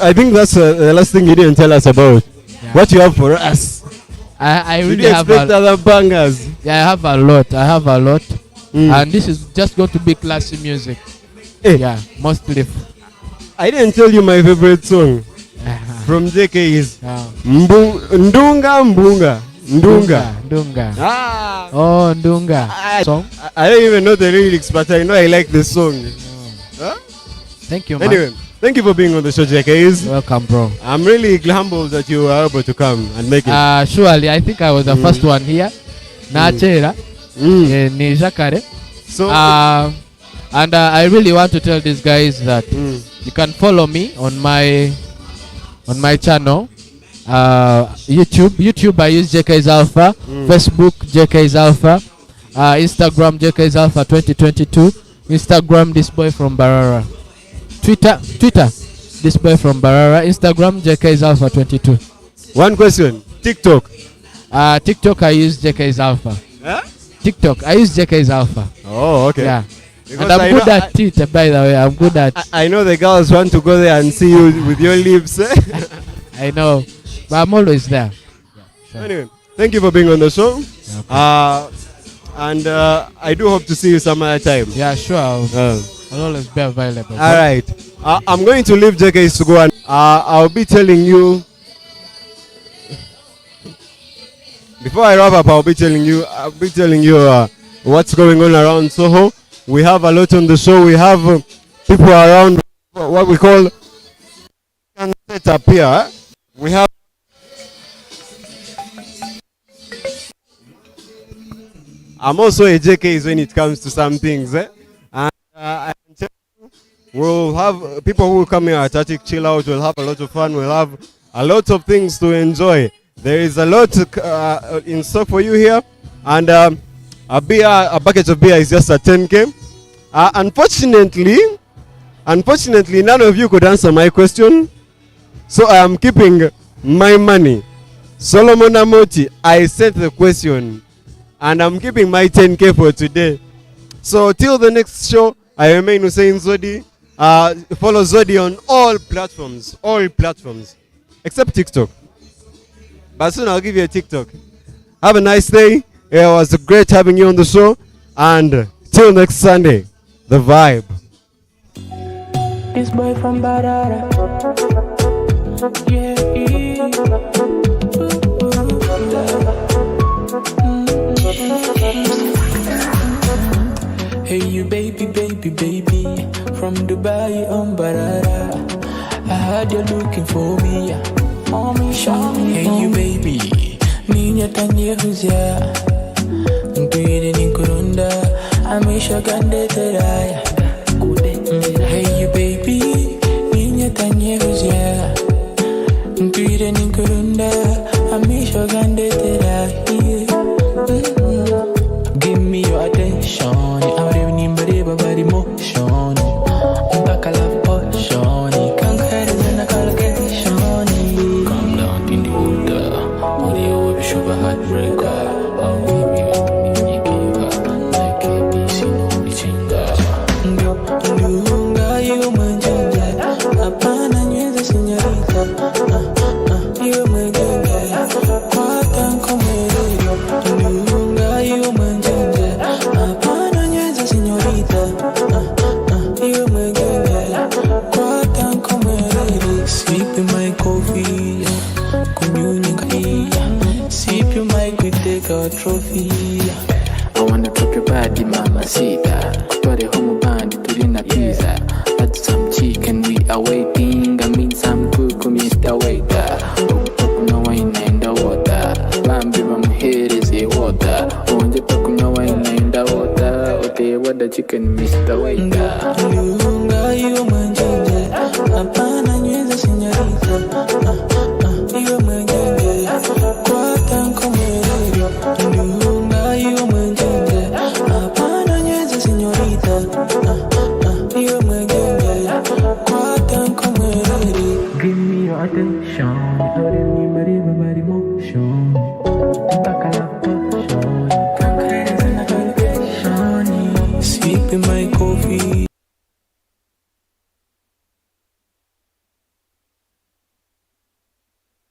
Speaker 3: I think that's the last thing you didn't tell us about. Yeah. What you have for us?
Speaker 11: I really
Speaker 3: have other bangers.
Speaker 11: Yeah, I have a lot. And this is just going to be classy music. Yeah, mostly.
Speaker 3: I didn't tell you my favorite song from JK is Ndunga Mbunga. Ndunga.
Speaker 11: Ah. Oh, Ndunga. Song?
Speaker 3: I don't even know the lyrics, but I know I like the song. Huh?
Speaker 11: Thank you, man.
Speaker 3: Anyway, thank you for being on the show, JK.
Speaker 11: Welcome, bro.
Speaker 3: I'm really humbled that you were able to come and make it.
Speaker 11: Surely, I think I was the first one here. Nachera. Ni Jakare.
Speaker 3: So,
Speaker 11: and I really want to tell these guys that you can follow me on my channel. YouTube I use JK's Alpha. Facebook JK's Alpha. Instagram JK's Alpha 2022. Instagram this boy from Barara. Twitter this boy from Barara. Instagram JK's Alpha 22.
Speaker 3: One question. TikTok.
Speaker 11: TikTok I use JK's Alpha.
Speaker 3: Huh?
Speaker 11: TikTok I use JK's Alpha.
Speaker 3: Oh, okay.
Speaker 11: Yeah. Because and I'm good at it, by the way. I'm good at.
Speaker 3: I know the girls want to go there and see you with your lips.
Speaker 11: I know, but I'm always there.
Speaker 3: Yeah, sure. Anyway, thank you for being on the show. And I do hope to see you some other time.
Speaker 11: Yeah, sure. I'll always be available.
Speaker 3: All right. I'm going to leave JK to go, and I'll be telling you. Before I wrap up, I'll be telling you what's going on around Soho. We have a lot on the show. We have people around what we call set up here. We have I'm also a JK when it comes to some things. And I can tell you, we'll have people who will come here at Attic Chill Out. We'll have a lot of fun. We'll have a lot of things to enjoy. There is a lot in store for you here. And a bucket of beer is just a 10K. Unfortunately, none of you could answer my question. So I am keeping my money. Solomon Amoti, I sent the question. And I'm keeping my 10K for today. So till the next show, I remain Hussein Zodi. Follow Zodi on all platforms. Except TikTok. But soon I'll give you a TikTok. Have a nice day. It was great having you on the show. And till next Sunday, the vibe.
Speaker 10: This boy from Barara. Yeah. Hey you baby from Dubai on Barara. I heard you're looking for me. Hey you baby, niña tan yehuzia. Ntuire ni kurunda, amisha gande teraya. Hey you baby, niña tan yehuzia. Ntuire ni kurunda, amisha gande teraya. Give me your attention. I'm revening body motion. Back a love potion. Can't hide it in a collocation. Calm down in the water. Audio will show a heartbreaker. I'll give you a giver. Like ABC, no bichinga. Ndunga, you manjinga. Apana nyeza señorita. You manjinga. Kwatan komero. Ndunga, you manjinga. Sip in my coffee, sip you my quick take a trophy. I wanna drop your body, mama, sita. Tware homo band, turina pizza. Add some chicken, we are waiting. I mean some food, Mr. Waiter. No wine in the water. Bambi, my head is a water. On the talk, no wine in the water. Okay, what the chicken, Mr. Waiter. You manjinga, apana nyeza señorita. You manjinga, kwatan komero. Ndunga, you manjinga, apana nyeza señorita. You manjinga, kwatan komero. Give me your attention.